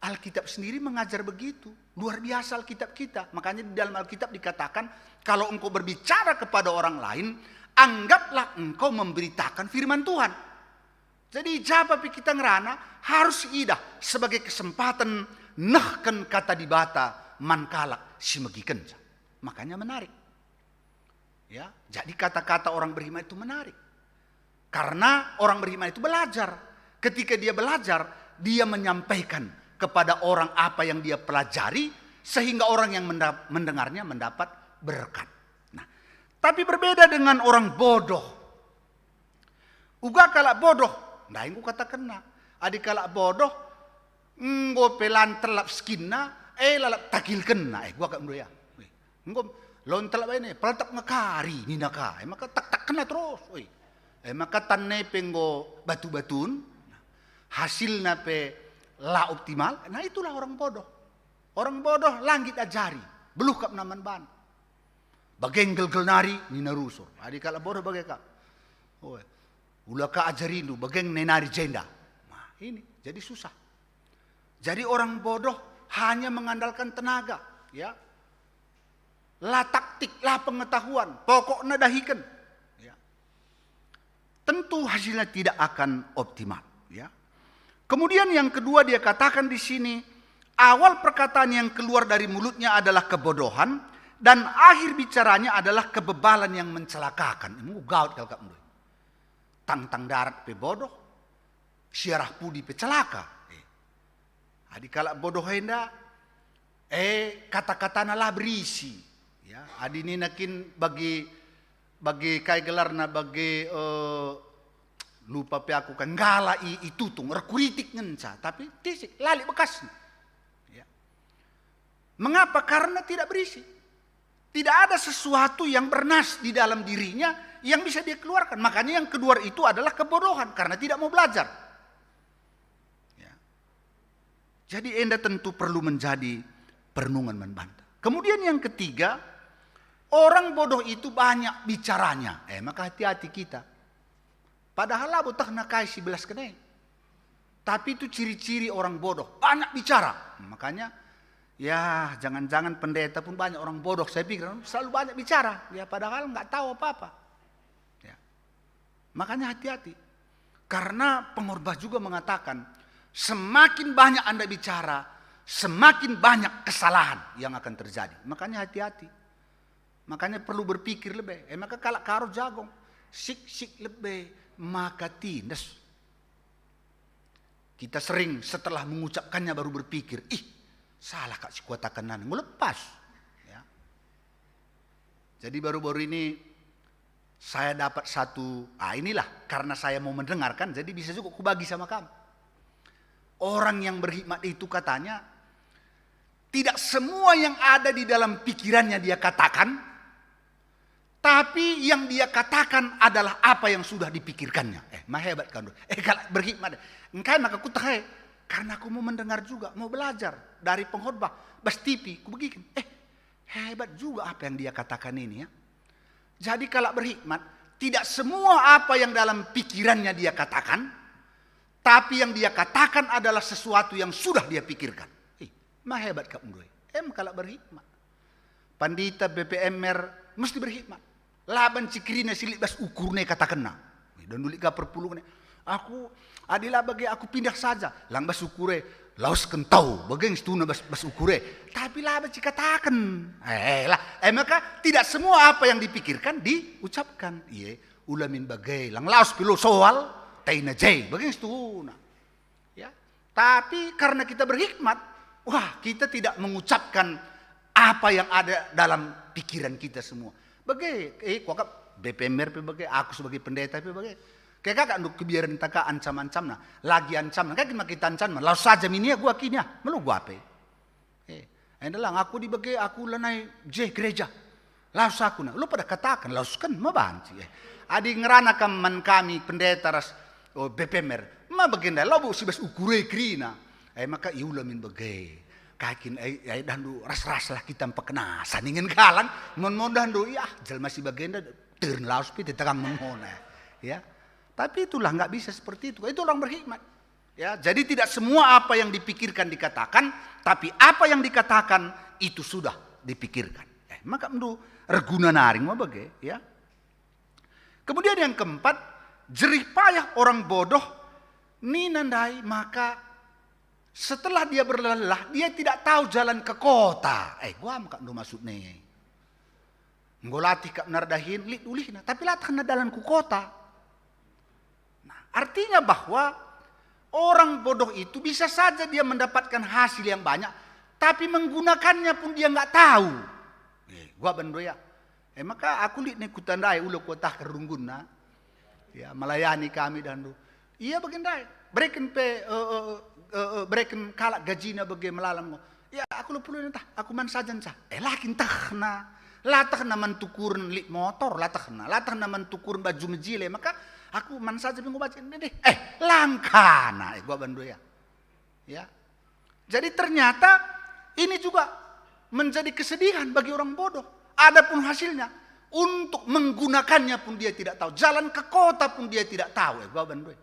Alkitab sendiri mengajar begitu. Luar biasa Alkitab kita. Makanya di dalam Alkitab dikatakan, kalau engkau berbicara kepada orang lain, anggaplah engkau memberitakan firman Tuhan. Jadi jawabi kita ngerana harus idah sebagai kesempatan nahkan kata dibata mankalak si megikenca. Makanya menarik. Ya, jadi kata-kata orang beriman itu menarik. Karena orang beriman itu belajar. Ketika dia belajar, dia menyampaikan kepada orang apa yang dia pelajari sehingga orang yang mendengarnya mendapat berkat. Tapi berbeda dengan orang bodoh. Uga kalak bodoh, nah yang ku katakan na. Adik kalak bodoh, nggo pelan telap skinna, lalap takil kena. Gua kak ya. Nggo lon telap ini, pelatap ngekari ni naka. Maka tak kena terus. Maka tanne penggo batu-batun, hasilnya pe la optimal. Nah itulah orang bodoh. Orang bodoh langit ajari, beluh kap naman ban. Bageng gel-gel nari ni narusur. Adik kala bodoh bagai kak. Ula ka ajarin lu bageng nenari jenda. Nah ini jadi susah. Jadi orang bodoh hanya mengandalkan tenaga, ya. La taktik, la pengetahuan, pokoknya dahikan. Ya. Tentu hasilnya tidak akan optimal, ya. Kemudian yang kedua dia katakan di sini, awal perkataan yang keluar dari mulutnya adalah kebodohan. Dan akhir bicaranya adalah kebebalan yang mencelakakan. Ini gaut kalau kamu. Tang-tang darat pe bodoh, siarah pudi pe celaka. Adik kalak bodoh hendak, kata-katana lah berisi. Ya, adini nakin bagi kai gelarna bagi lupa pe aku kan gala itutung rekuritik ngenca tapi tisik lali bekas. Ya. Mengapa? Karena tidak berisi. Tidak ada sesuatu yang bernas di dalam dirinya yang bisa dia keluarkan. Makanya yang kedua itu adalah kebodohan karena tidak mau belajar. Ya. Jadi Anda tentu perlu menjadi perenungan membantah. Kemudian yang ketiga, orang bodoh itu banyak bicaranya. Maka hati-hati kita. Padahal abu tak nakai 11 kenai. Tapi itu ciri-ciri orang bodoh. Banyak bicara. Makanya ya jangan-jangan pendeta pun banyak orang bodoh. Saya pikir selalu banyak bicara. Ya padahal nggak tahu apa-apa. Ya. Makanya hati-hati. Karena pengkhotbah juga mengatakan semakin banyak Anda bicara, semakin banyak kesalahan yang akan terjadi. Makanya hati-hati. Makanya perlu berpikir lebih. Maka kalau karo jagong, sik lebih, maka tindas. Kita sering setelah mengucapkannya baru berpikir, salah kak si kuatakan nana, ngelepas. Ya. Jadi baru-baru ini saya dapat satu, inilah karena saya mau mendengarkan, jadi bisa juga aku bagi sama kamu. Orang yang berhikmat itu katanya, tidak semua yang ada di dalam pikirannya dia katakan, tapi yang dia katakan adalah apa yang sudah dipikirkannya. Mah hebat kan. Kalau berhikmat. Engkai maka ku tahe. Karena aku mau mendengar juga. Mau belajar. Dari pengkhotbah. Bas TV. Ku begini. Hebat juga apa yang dia katakan ini ya. Jadi kalau berhikmat. Tidak semua apa yang dalam pikirannya dia katakan. Tapi yang dia katakan adalah sesuatu yang sudah dia pikirkan. Mah hebat kak Mdoi. Kalau berhikmat. Pandita BPMR mesti berhikmat. Laban cikirina silik bas ukurne katakanna. Dan dulik ka perpulungnya. Aku adilah bagi aku pindah saja. Lang bas ukure laos kentau. Bageng stuna bas ukure. Tapi laban cikatakan. Maka tidak semua apa yang dipikirkan diucapkan. Ulamin bagai lang laos pilo soal taina jay. Bageng stuna. Ya. Tapi karena kita berhikmat, kita tidak mengucapkan apa yang ada dalam pikiran kita semua. Bagai, kuakap BPMR bagai, aku sebagai pendeta bagai. Kayak kakak untuk kebiaran taka ancam-ancam nah, lagi ancam nah, kayak kita ancam nah, lalu saja minia gua kini melu gua apa? Adalah aku dibagai aku lanai gereja, lalu aku nah, lu pada katakan lalu kan mabanci. Adi ngerana kaman kami pendeta ras BPMR, ma bagenda lalu si bas ukure krina, maka iulamin bagai. Kakin dandu ras-ras lah kita pekena saningin kalang mon dandu ya jel masih bagenda turn laus pi tegang menona ya tapi itulah nggak bisa seperti itu orang berhikmat ya jadi tidak semua apa yang dipikirkan dikatakan tapi apa yang dikatakan itu sudah dipikirkan maka mendu reguna naring mah bagai ya kemudian yang keempat jerih payah orang bodoh ni nandai maka setelah dia berlelah, dia tidak tahu jalan ke kota. Gua maka ndo masuk nih. Nggo latih kak nardahin, lit ulihna, tapi latih na dalan ku kota. Nah, artinya bahwa orang bodoh itu bisa saja dia mendapatkan hasil yang banyak, tapi menggunakannya pun dia nggak tahu. Gua bendo ya. Maka aku lit nih kutandai ulo kota kerungguna. Ya, melayani kami dan iya bagendai. Breken pe breken kalak gajina bagi melalam. Ya aku lupa entah, aku man saja entah. Lakin tahna, latah na mantukurun lik motor, latah na mantukurun baju mejile. Maka aku man saja minggu baca ini deh. Langkana, gua bandu ya. Ya. Jadi ternyata ini juga menjadi kesedihan bagi orang bodoh. Adapun hasilnya untuk menggunakannya pun dia tidak tahu. Jalan ke kota pun dia tidak tahu. Gua bandu ya.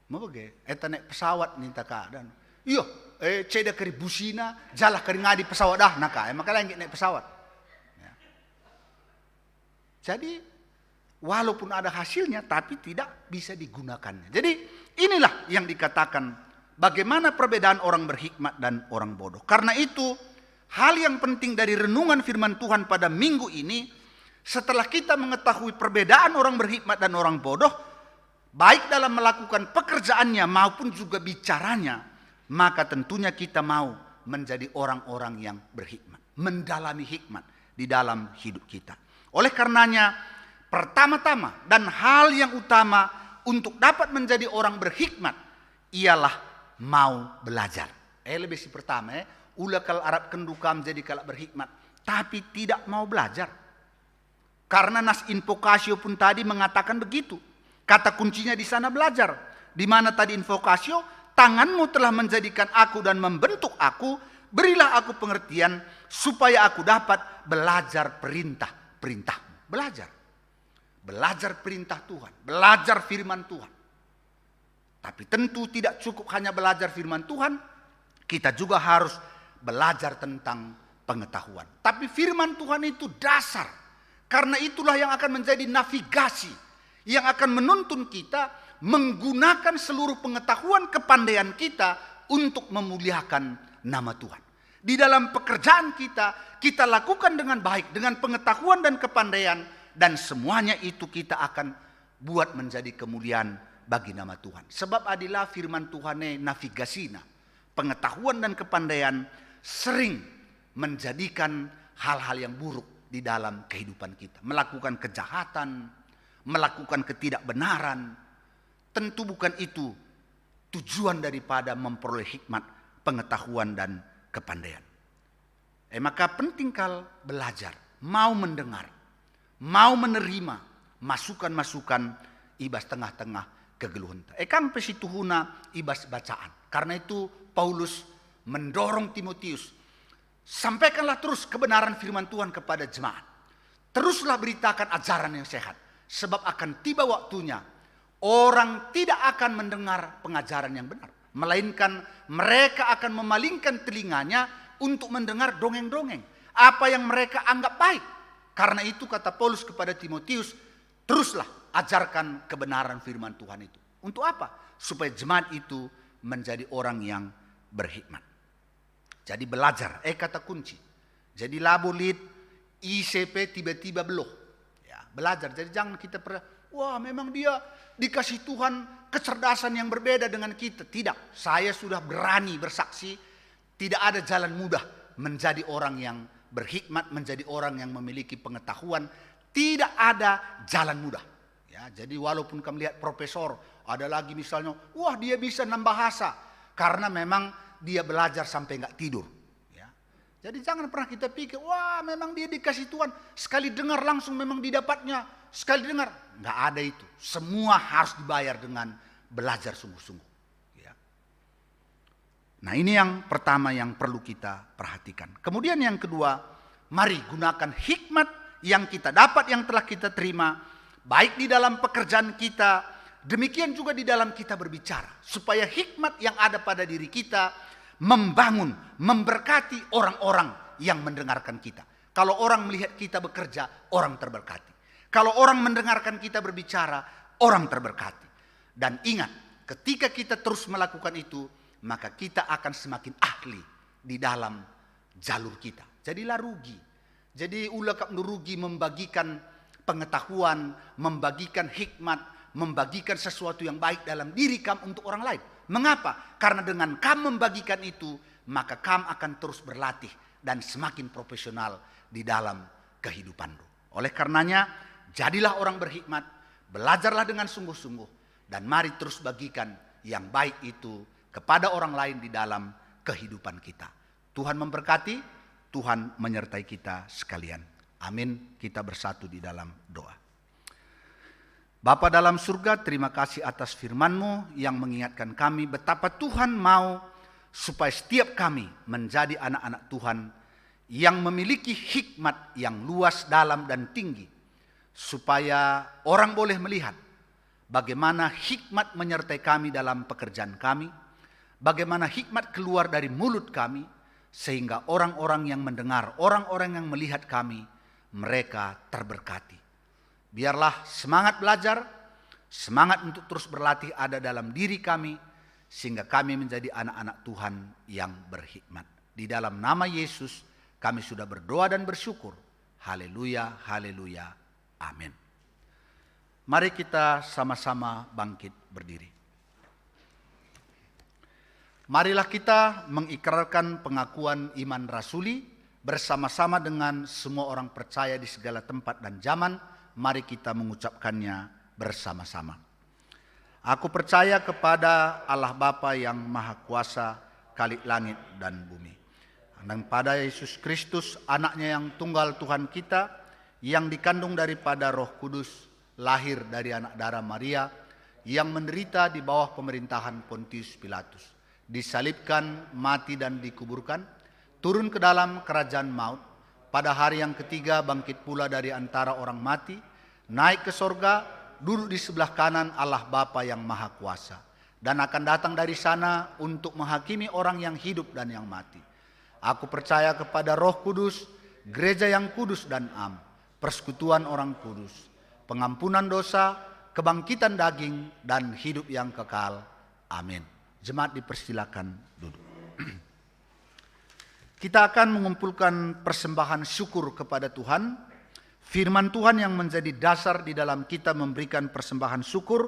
Mau bagaimana? Eta naik pesawat nih tak keadaan. Iyo, ceda kari busina, jalah kari ngadi pesawat dah naka. Maka lagi naik pesawat. Ya. Jadi walaupun ada hasilnya, tapi tidak bisa digunakannya. Jadi inilah yang dikatakan bagaimana perbedaan orang berhikmat dan orang bodoh. Karena itu hal yang penting dari renungan firman Tuhan pada minggu ini, setelah kita mengetahui perbedaan orang berhikmat dan orang bodoh, baik dalam melakukan pekerjaannya maupun juga bicaranya, maka tentunya kita mau menjadi orang-orang yang berhikmat, mendalami hikmat di dalam hidup kita. Oleh karenanya, pertama-tama dan hal yang utama untuk dapat menjadi orang berhikmat ialah mau belajar. Lebih si pertama, ulah kalau Arab kendukam jadi kalau berhikmat, tapi tidak mau belajar. Karena nas invokasio pun tadi mengatakan begitu. Kata kuncinya di sana belajar. Di mana tadi invokasio, tanganmu telah menjadikan aku dan membentuk aku, berilah aku pengertian supaya aku dapat belajar perintah-perintahmu. Belajar perintah Tuhan, belajar firman Tuhan. Tapi tentu tidak cukup hanya belajar firman Tuhan, kita juga harus belajar tentang pengetahuan. Tapi firman Tuhan itu dasar, karena itulah yang akan menjadi navigasi, yang akan menuntun kita menggunakan seluruh pengetahuan kepandaian kita untuk memuliakan nama Tuhan. Di dalam pekerjaan kita lakukan dengan baik, dengan pengetahuan dan kepandaian, dan semuanya itu kita akan buat menjadi kemuliaan bagi nama Tuhan. Sebab adalah firman Tuhan navigasina, pengetahuan dan kepandaian sering menjadikan hal-hal yang buruk di dalam kehidupan kita. Melakukan kejahatan, melakukan ketidakbenaran. Tentu bukan itu tujuan daripada memperoleh hikmat, pengetahuan dan kepandaian. Maka penting kal belajar, mau mendengar, mau menerima masukan-masukan ibas tengah-tengah kegeluhan. Kang pesituhuna ibas bacaan. Karena itu Paulus mendorong Timotius, sampaikanlah terus kebenaran firman Tuhan kepada jemaat. Teruslah beritakan ajaran yang sehat. Sebab akan tiba waktunya orang tidak akan mendengar pengajaran yang benar. Melainkan mereka akan memalingkan telinganya untuk mendengar dongeng-dongeng. Apa yang mereka anggap baik. Karena itu kata Paulus kepada Timotius, teruslah ajarkan kebenaran firman Tuhan itu. Untuk apa? Supaya jemaat itu menjadi orang yang berhikmat. Jadi belajar, kata kunci. Jadi labolit, ICP tiba-tiba beloh. Ya, belajar, jadi jangan kita wah memang dia dikasih Tuhan kecerdasan yang berbeda dengan kita. Tidak, saya sudah berani bersaksi, tidak ada jalan mudah menjadi orang yang berhikmat, menjadi orang yang memiliki pengetahuan. Tidak ada jalan mudah. Ya, jadi walaupun kamu lihat profesor, ada lagi misalnya, wah dia bisa nambah bahasa. Karena memang dia belajar sampai nggak tidur. Ya. Jadi jangan pernah kita pikir, wah memang dia dikasih Tuhan. Sekali dengar langsung memang didapatnya. Sekali dengar, nggak ada itu. Semua harus dibayar dengan belajar sungguh-sungguh. Ya. Nah ini yang pertama yang perlu kita perhatikan. Kemudian yang kedua, mari gunakan hikmat yang kita dapat, yang telah kita terima. Baik di dalam pekerjaan kita, demikian juga di dalam kita berbicara. Supaya hikmat yang ada pada diri kita membangun, memberkati orang-orang yang mendengarkan kita. Kalau orang melihat kita bekerja, orang terberkati. Kalau orang mendengarkan kita berbicara, orang terberkati. Dan ingat, ketika kita terus melakukan itu, maka kita akan semakin ahli di dalam jalur kita. Jadilah rugi. Jadi ulah rugi membagikan pengetahuan, membagikan hikmat, membagikan sesuatu yang baik dalam diri kamu untuk orang lain. Mengapa? Karena dengan kamu membagikan itu, maka kamu akan terus berlatih dan semakin profesional di dalam kehidupanmu. Oleh karenanya, jadilah orang berhikmat, belajarlah dengan sungguh-sungguh, dan mari terus bagikan yang baik itu kepada orang lain di dalam kehidupan kita. Tuhan memberkati, Tuhan menyertai kita sekalian. Amin. Kita bersatu di dalam doa. Bapa dalam surga, terima kasih atas firman-Mu yang mengingatkan kami betapa Tuhan mau supaya setiap kami menjadi anak-anak Tuhan yang memiliki hikmat yang luas, dalam dan tinggi. Supaya orang boleh melihat bagaimana hikmat menyertai kami dalam pekerjaan kami, bagaimana hikmat keluar dari mulut kami, sehingga orang-orang yang mendengar, orang-orang yang melihat kami, mereka terberkati. Biarlah semangat belajar, semangat untuk terus berlatih ada dalam diri kami, sehingga kami menjadi anak-anak Tuhan yang berhikmat. Di dalam nama Yesus kami sudah berdoa dan bersyukur. Haleluya, haleluya, amin. Mari kita sama-sama bangkit berdiri. Marilah kita mengikrarkan pengakuan iman rasuli bersama-sama dengan semua orang percaya di segala tempat dan zaman. Mari kita mengucapkannya bersama-sama. Aku percaya kepada Allah Bapa yang Maha Kuasa, Khalik langit dan bumi, dan pada Yesus Kristus, anaknya yang tunggal Tuhan kita, yang dikandung daripada Roh Kudus, lahir dari anak darah Maria, yang menderita di bawah pemerintahan Pontius Pilatus, disalibkan, mati dan dikuburkan, turun ke dalam kerajaan maut, pada hari yang ketiga bangkit pula dari antara orang mati, naik ke sorga, duduk di sebelah kanan Allah Bapa yang Maha Kuasa, dan akan datang dari sana untuk menghakimi orang yang hidup dan yang mati. Aku percaya kepada Roh Kudus, gereja yang kudus dan am, persekutuan orang kudus, pengampunan dosa, kebangkitan daging, dan hidup yang kekal. Amin. Jemaat dipersilakan duduk. Kita akan mengumpulkan persembahan syukur kepada Tuhan. Firman Tuhan yang menjadi dasar di dalam kita memberikan persembahan syukur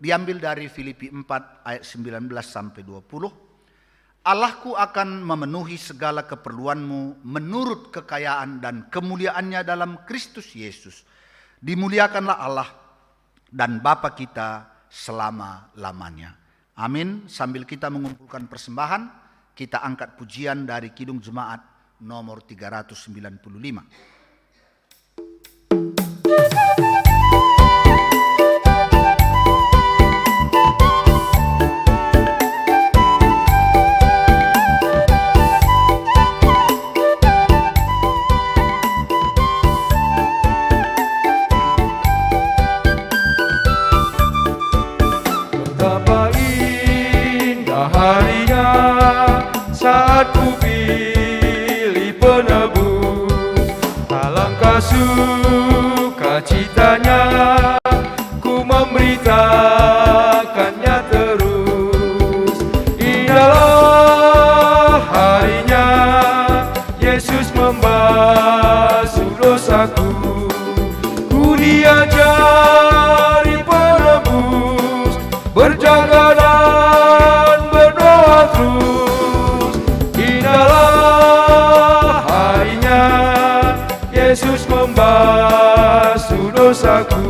diambil dari Filipi 4 ayat 19 sampai 20. Allahku akan memenuhi segala keperluanmu menurut kekayaan dan kemuliaannya dalam Kristus Yesus. Dimuliakanlah Allah dan Bapa kita selama-lamanya. Amin. Sambil kita mengumpulkan persembahan, kita angkat pujian dari Kidung Jemaat nomor 395.
Betapa indah harinya saat ku pilih penebus, alangkah sukacitanya ku memberitakannya terus. Indahlah harinya Yesus membasuh dosaku, ku diajari penebus, berjaga dan berdoa terus. Indahlah harinya Yesus membasuh dosaku.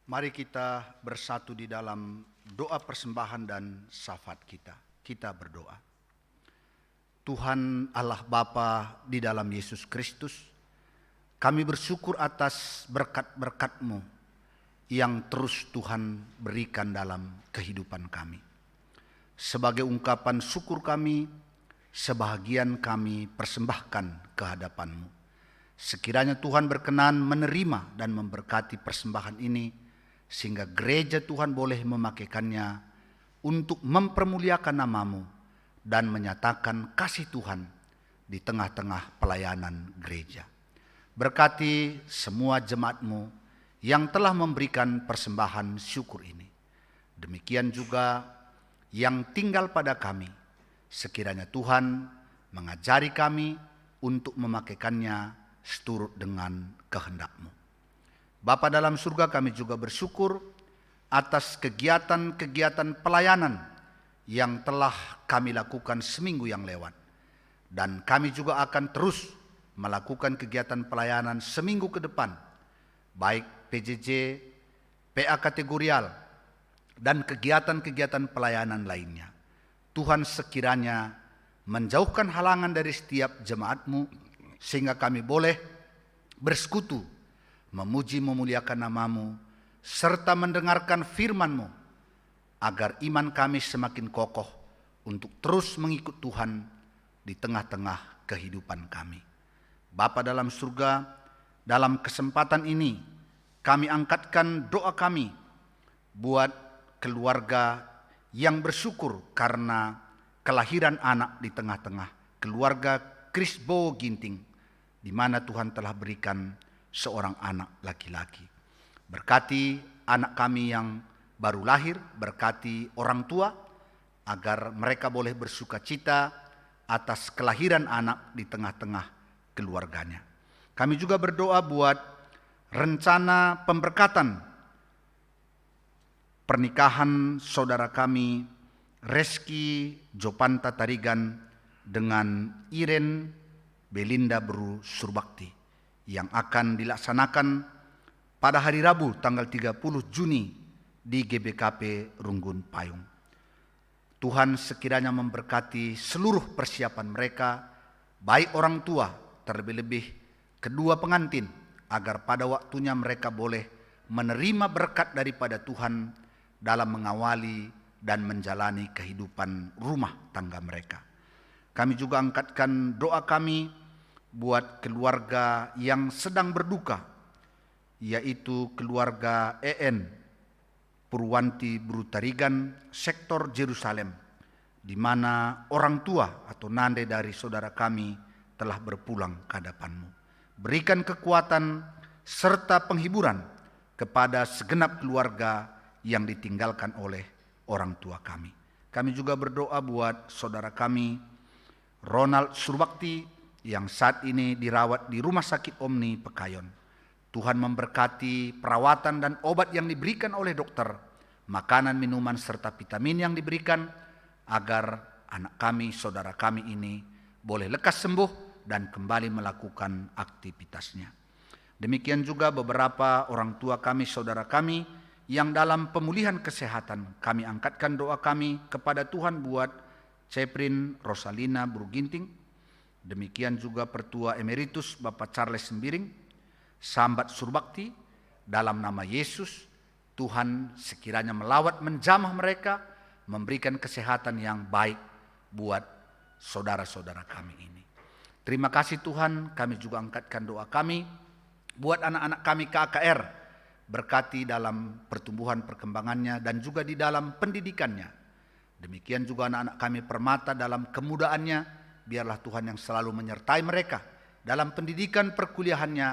Mari kita bersatu di dalam doa persembahan dan syafaat kita. Kita berdoa. Tuhan Allah Bapa di dalam Yesus Kristus, kami bersyukur atas berkat-berkat-Mu yang terus Tuhan berikan dalam kehidupan kami. Sebagai ungkapan syukur kami, sebahagian kami persembahkan ke hadapan-Mu. Sekiranya Tuhan berkenan menerima dan memberkati persembahan ini, sehingga gereja Tuhan boleh memakaikannya untuk mempermuliakan nama-Mu dan menyatakan kasih Tuhan di tengah-tengah pelayanan gereja. Berkati semua jemaat-Mu yang telah memberikan persembahan syukur ini. Demikian juga yang tinggal pada kami. Sekiranya Tuhan mengajari kami untuk memakaikannya seturut dengan kehendak-Mu. Bapa dalam surga, kami juga bersyukur atas kegiatan-kegiatan pelayanan yang telah kami lakukan seminggu yang lewat. Dan kami juga akan terus melakukan kegiatan pelayanan seminggu ke depan, baik PJJ, PA kategorial, dan kegiatan-kegiatan pelayanan lainnya. Tuhan sekiranya menjauhkan halangan dari setiap jemaat-Mu, sehingga kami boleh bersekutu, memuji memuliakan nama-Mu, serta mendengarkan firman-Mu, agar iman kami semakin kokoh untuk terus mengikut Tuhan di tengah-tengah kehidupan kami. Bapa dalam surga, dalam kesempatan ini kami angkatkan doa kami buat keluarga yang bersyukur karena kelahiran anak di tengah-tengah keluarga Krisbo Ginting, di mana Tuhan telah berikan seorang anak laki-laki. Berkati anak kami yang baru lahir, berkati orang tua, agar mereka boleh bersuka cita atas kelahiran anak di tengah-tengah keluarganya. Kami juga berdoa buat rencana pemberkatan pernikahan saudara kami Reski Jopanta Tarigan dengan Iren Belinda Bru Surbakti yang akan dilaksanakan pada hari Rabu tanggal 30 Juni di GBKP Runggun Payung. Tuhan sekiranya memberkati seluruh persiapan mereka, baik orang tua terlebih-lebih kedua pengantin, agar pada waktunya mereka boleh menerima berkat daripada Tuhan dalam mengawali dan menjalani kehidupan rumah tangga mereka. Kami juga angkatkan doa kami buat keluarga yang sedang berduka, yaitu keluarga EN Purwanti Bru Tarigan, sektor Jerusalem, di mana orang tua atau nande dari saudara kami telah berpulang ke hadapan-Mu. Berikan kekuatan serta penghiburan kepada segenap keluarga yang ditinggalkan oleh orang tua kami. Kami juga berdoa buat saudara kami Ronald Surbakti yang saat ini dirawat di Rumah Sakit Omni Pekayon. Tuhan memberkati perawatan dan obat yang diberikan oleh dokter, makanan, minuman, serta vitamin yang diberikan, agar anak kami, saudara kami ini boleh lekas sembuh dan kembali melakukan aktivitasnya. Demikian juga beberapa orang tua kami, saudara kami yang dalam pemulihan kesehatan. Kami angkatkan doa kami kepada Tuhan buat Ceprin Rosalina Bru Ginting. Demikian juga Pertua Emeritus Bapak Charles Sembiring, Sambat Surbakti. Dalam nama Yesus, Tuhan sekiranya melawat menjamah mereka, memberikan kesehatan yang baik buat saudara-saudara kami ini. Terima kasih Tuhan, kami juga angkatkan doa kami buat anak-anak kami KKR, berkati dalam pertumbuhan perkembangannya dan juga di dalam pendidikannya. Demikian juga anak-anak kami Permata dalam kemudaannya, biarlah Tuhan yang selalu menyertai mereka. Dalam pendidikan perkuliahannya,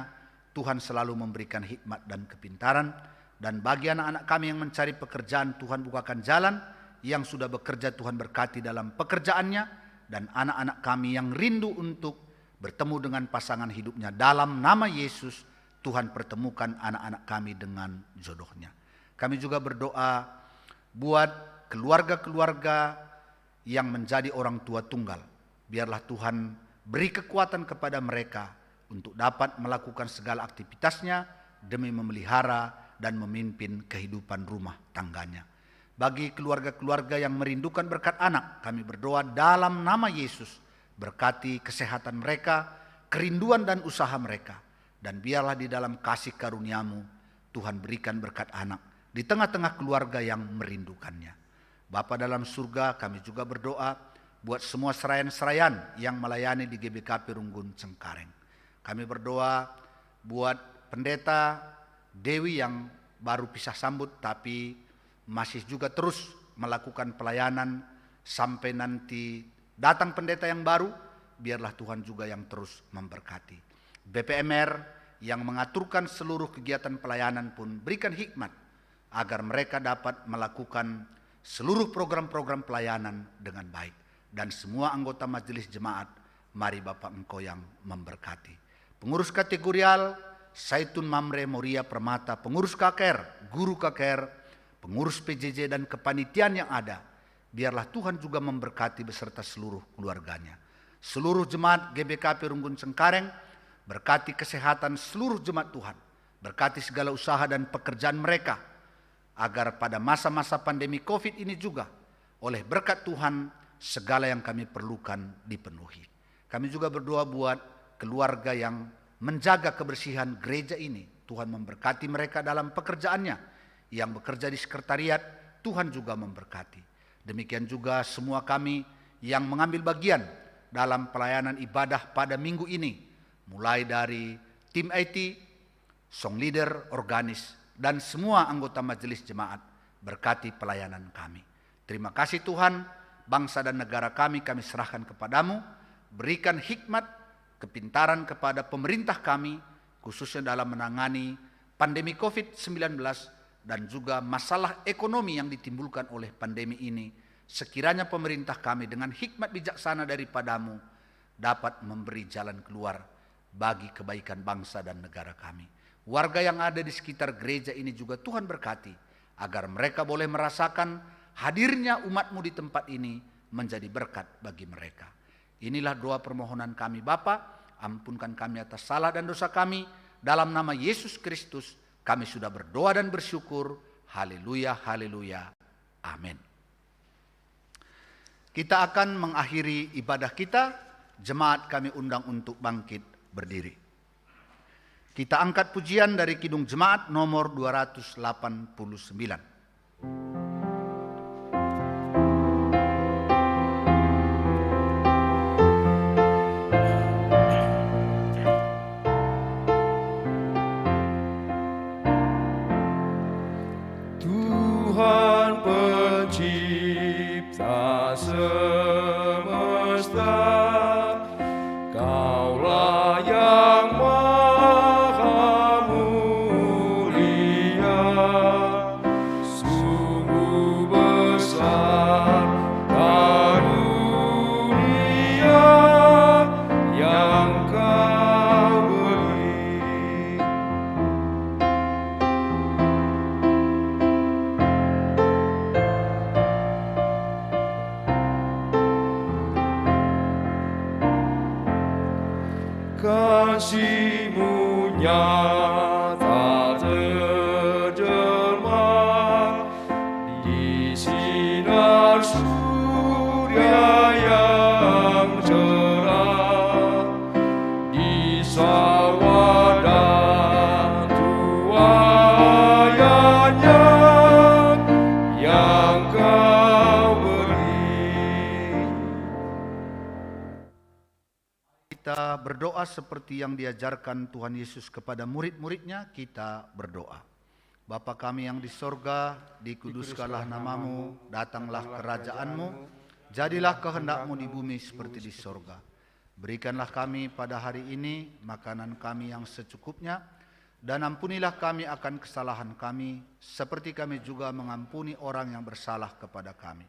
Tuhan selalu memberikan hikmat dan kepintaran. Dan bagi anak-anak kami yang mencari pekerjaan, Tuhan bukakan jalan. Yang sudah bekerja, Tuhan berkati dalam pekerjaannya. Dan anak-anak kami yang rindu untuk bertemu dengan pasangan hidupnya, dalam nama Yesus, Tuhan pertemukan anak-anak kami dengan jodohnya. Kami juga berdoa buat keluarga-keluarga yang menjadi orang tua tunggal. Biarlah Tuhan beri kekuatan kepada mereka untuk dapat melakukan segala aktivitasnya demi memelihara dan memimpin kehidupan rumah tangganya. Bagi keluarga-keluarga yang merindukan berkat anak, kami berdoa dalam nama Yesus, berkati kesehatan mereka, kerinduan dan usaha mereka. Dan biarlah di dalam kasih karunia-Mu, Tuhan berikan berkat anak di tengah-tengah keluarga yang merindukannya. Bapa dalam surga, kami juga berdoa buat semua serayan-serayan yang melayani di GBKP Runggun Cengkareng. Kami berdoa buat pendeta Dewi yang baru pisah sambut tapi masih juga terus melakukan pelayanan sampai nanti datang pendeta yang baru, biarlah Tuhan juga yang terus memberkati. BPMR yang mengaturkan seluruh kegiatan pelayanan pun berikan hikmat agar mereka dapat melakukan seluruh program-program pelayanan dengan baik. Dan semua anggota majelis jemaat, mari Bapak Engkau yang memberkati. Pengurus kategorial, Saitun Mamre Moria Permata, pengurus KKR, guru KKR, pengurus PJJ dan kepanitiaan yang ada, biarlah Tuhan juga memberkati beserta seluruh keluarganya. Seluruh jemaat GBKP Runggun Cengkareng, berkati kesehatan seluruh jemaat Tuhan, berkati segala usaha dan pekerjaan mereka, agar pada masa-masa pandemi COVID ini juga, oleh berkat Tuhan, segala yang kami perlukan dipenuhi. Kami juga berdoa buat keluarga yang menjaga kebersihan gereja ini. Tuhan memberkati mereka dalam pekerjaannya. Yang bekerja di sekretariat, Tuhan juga memberkati. Demikian juga semua kami yang mengambil bagian dalam pelayanan ibadah pada minggu ini. Mulai dari tim IT, song leader, organis, dan semua anggota majelis jemaat, berkati pelayanan kami. Terima kasih Tuhan, bangsa dan negara kami serahkan kepadamu. Berikan hikmat, kepintaran kepada pemerintah kami, khususnya dalam menangani pandemi COVID-19, dan juga masalah ekonomi yang ditimbulkan oleh pandemi ini. Sekiranya pemerintah kami dengan hikmat bijaksana daripadamu dapat memberi jalan keluar bagi kebaikan bangsa dan negara kami. warga yang ada di sekitar gereja ini juga Tuhan berkati, agar mereka boleh merasakan hadirnya umat-Mu di tempat ini menjadi berkat bagi mereka. Inilah doa permohonan kami Bapa, ampunkan kami atas salah dan dosa kami, dalam nama Yesus Kristus kami sudah berdoa dan bersyukur. Haleluya, haleluya, amin. Kita akan mengakhiri ibadah kita. Jemaat kami undang untuk bangkit berdiri. Kita angkat pujian dari Kidung Jemaat nomor 289.
Tuhan pencipta semesta, Kaulah yang maha mulia, sungguh besar karunia yang Kau beri. Kasih-Mu nyata terjelma di sinar surya yang cerah, di sawah dan tuaiannya yang Kau beri.
Kita berdoa seperti yang diajarkan Tuhan Yesus kepada murid-muridnya. Kita berdoa. Bapa kami yang di sorga, dikuduskanlah namamu, datanglah kerajaan-Mu, jadilah kehendak-Mu di bumi seperti di sorga. Berikanlah kami pada hari ini makanan kami yang secukupnya, dan ampunilah kami akan kesalahan kami, seperti kami juga mengampuni orang yang bersalah kepada kami.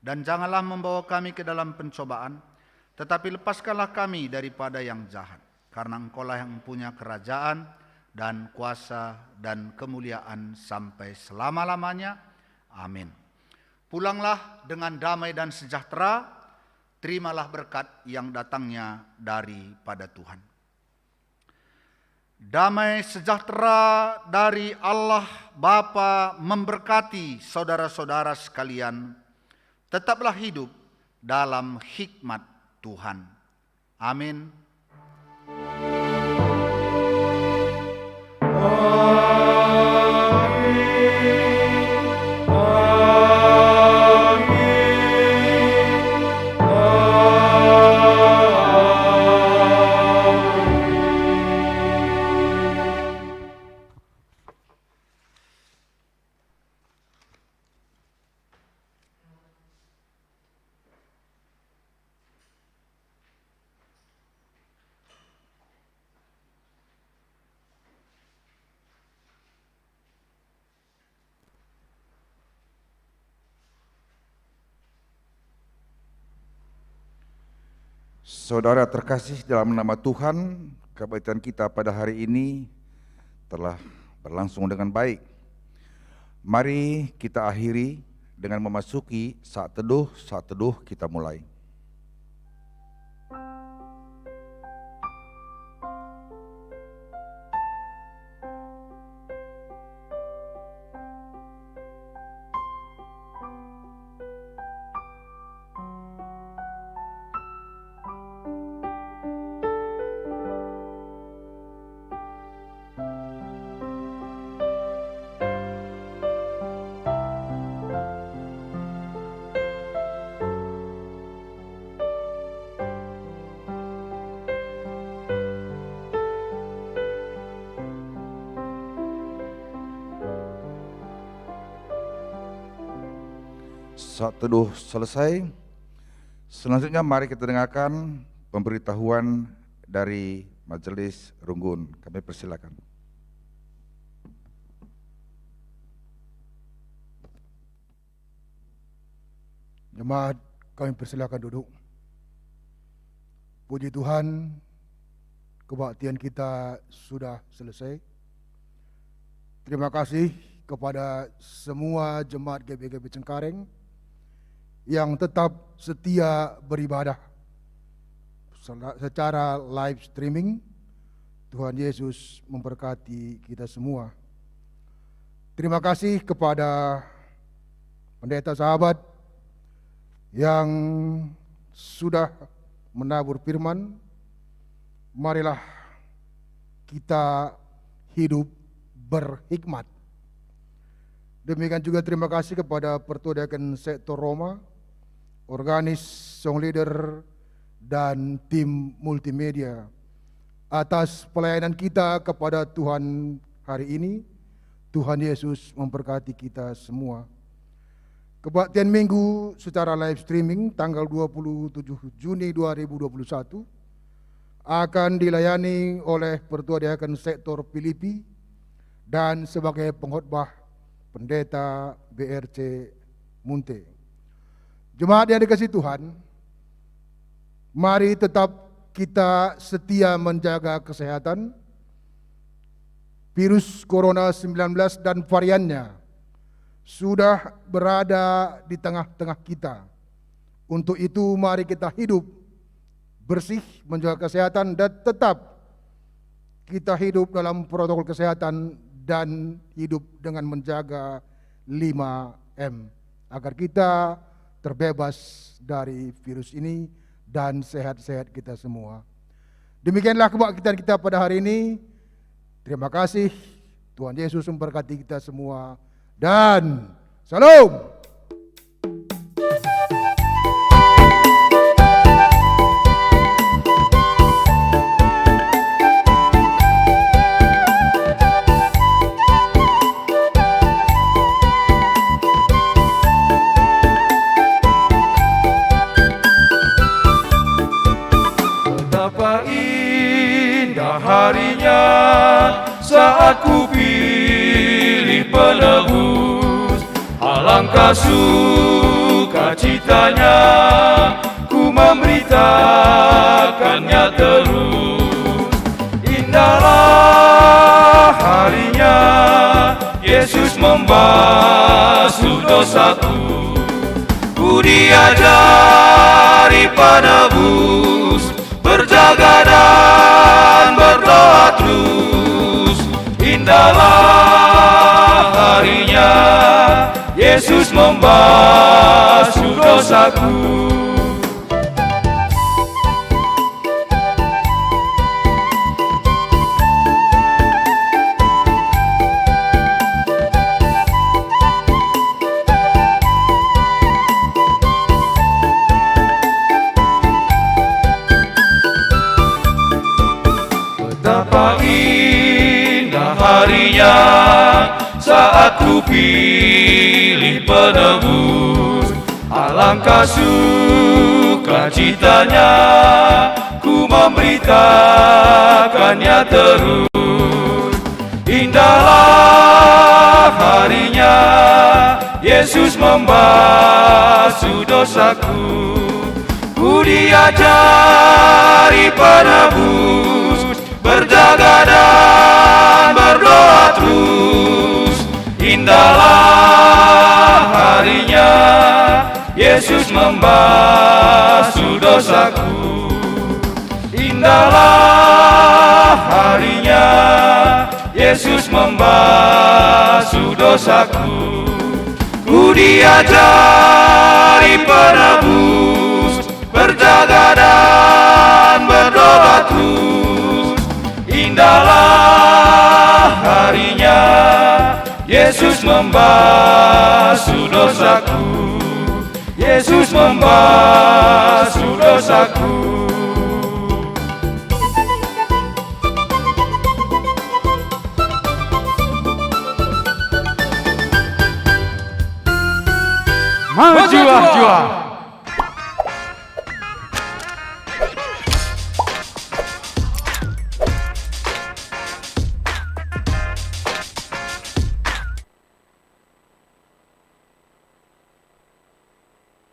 Dan janganlah membawa kami ke dalam pencobaan, tetapi lepaskanlah kami daripada yang jahat. Karena Engkau-lah yang punya kerajaan dan kuasa dan kemuliaan sampai selama-lamanya. Amin. Pulanglah dengan damai dan sejahtera. Terimalah berkat yang datangnya daripada Tuhan. Damai sejahtera dari Allah Bapa memberkati saudara-saudara sekalian. Tetaplah hidup dalam hikmat Tuhan. Amin.
Saudara terkasih dalam nama Tuhan, kebaikan kita pada hari ini telah berlangsung dengan baik. Mari kita akhiri dengan memasuki saat teduh kita mulai. Saat teduh selesai, selanjutnya mari kita dengarkan pemberitahuan dari Majelis Runggun. Kami persilakan.
Jemaat, kami persilakan duduk. Puji Tuhan, kebaktian kita sudah selesai. Terima kasih kepada semua jemaat GBGB Cengkareng yang tetap setia beribadah secara live streaming. Tuhan Yesus memberkati kita semua. Terima kasih kepada pendeta sahabat yang sudah menabur firman. Marilah kita hidup berhikmat. Demikian juga terima kasih kepada Pertua Diaken Sektor Roma, organis, song leader, dan tim multimedia atas pelayanan kita kepada Tuhan hari ini. Tuhan Yesus memberkati kita semua. Kebaktian Minggu secara live streaming tanggal 27 Juni 2021 akan dilayani oleh Pertua Diaken Sektor Filipi dan sebagai pengkhotbah Pendeta BRC Munte. Jemaat yang dikasihi Tuhan, mari tetap kita setia menjaga kesehatan. Virus Corona 19 dan variannya sudah berada di tengah-tengah kita. Untuk itu mari kita hidup bersih, menjaga kesehatan, dan tetap kita hidup dalam protokol kesehatan dan hidup dengan menjaga 5M agar kita terbebas dari virus ini dan sehat-sehat kita semua. Demikianlah kebaktian kita pada hari ini. Terima kasih. Tuhan Yesus memberkati kita semua dan salam.
Harinya saat ku pilih penebus, alangkah sukacitanya ku memberitakannya terus. Indahlah harinya Yesus membasuh dosaku, ku diajari penebus berjaga dan berdoa terus. Indahlah harinya Yesus membasuh dosaku. Betapa indah harinya saat ku pilih penebus, alangkah sukacitanya ku memberitakannya terus. Indahlah harinya Yesus membasuh dosaku, ku diajari penebus berjaga dan berdoa terus. Indahlah harinya Yesus membasuh dosaku. Indahlah harinya Yesus membasuh dosaku, ku diajari penebus berjaga dan berdoa terus. Indahlah harinya Yesus membasuh dosaku, Yesus membasuh dosaku. Majulah juang.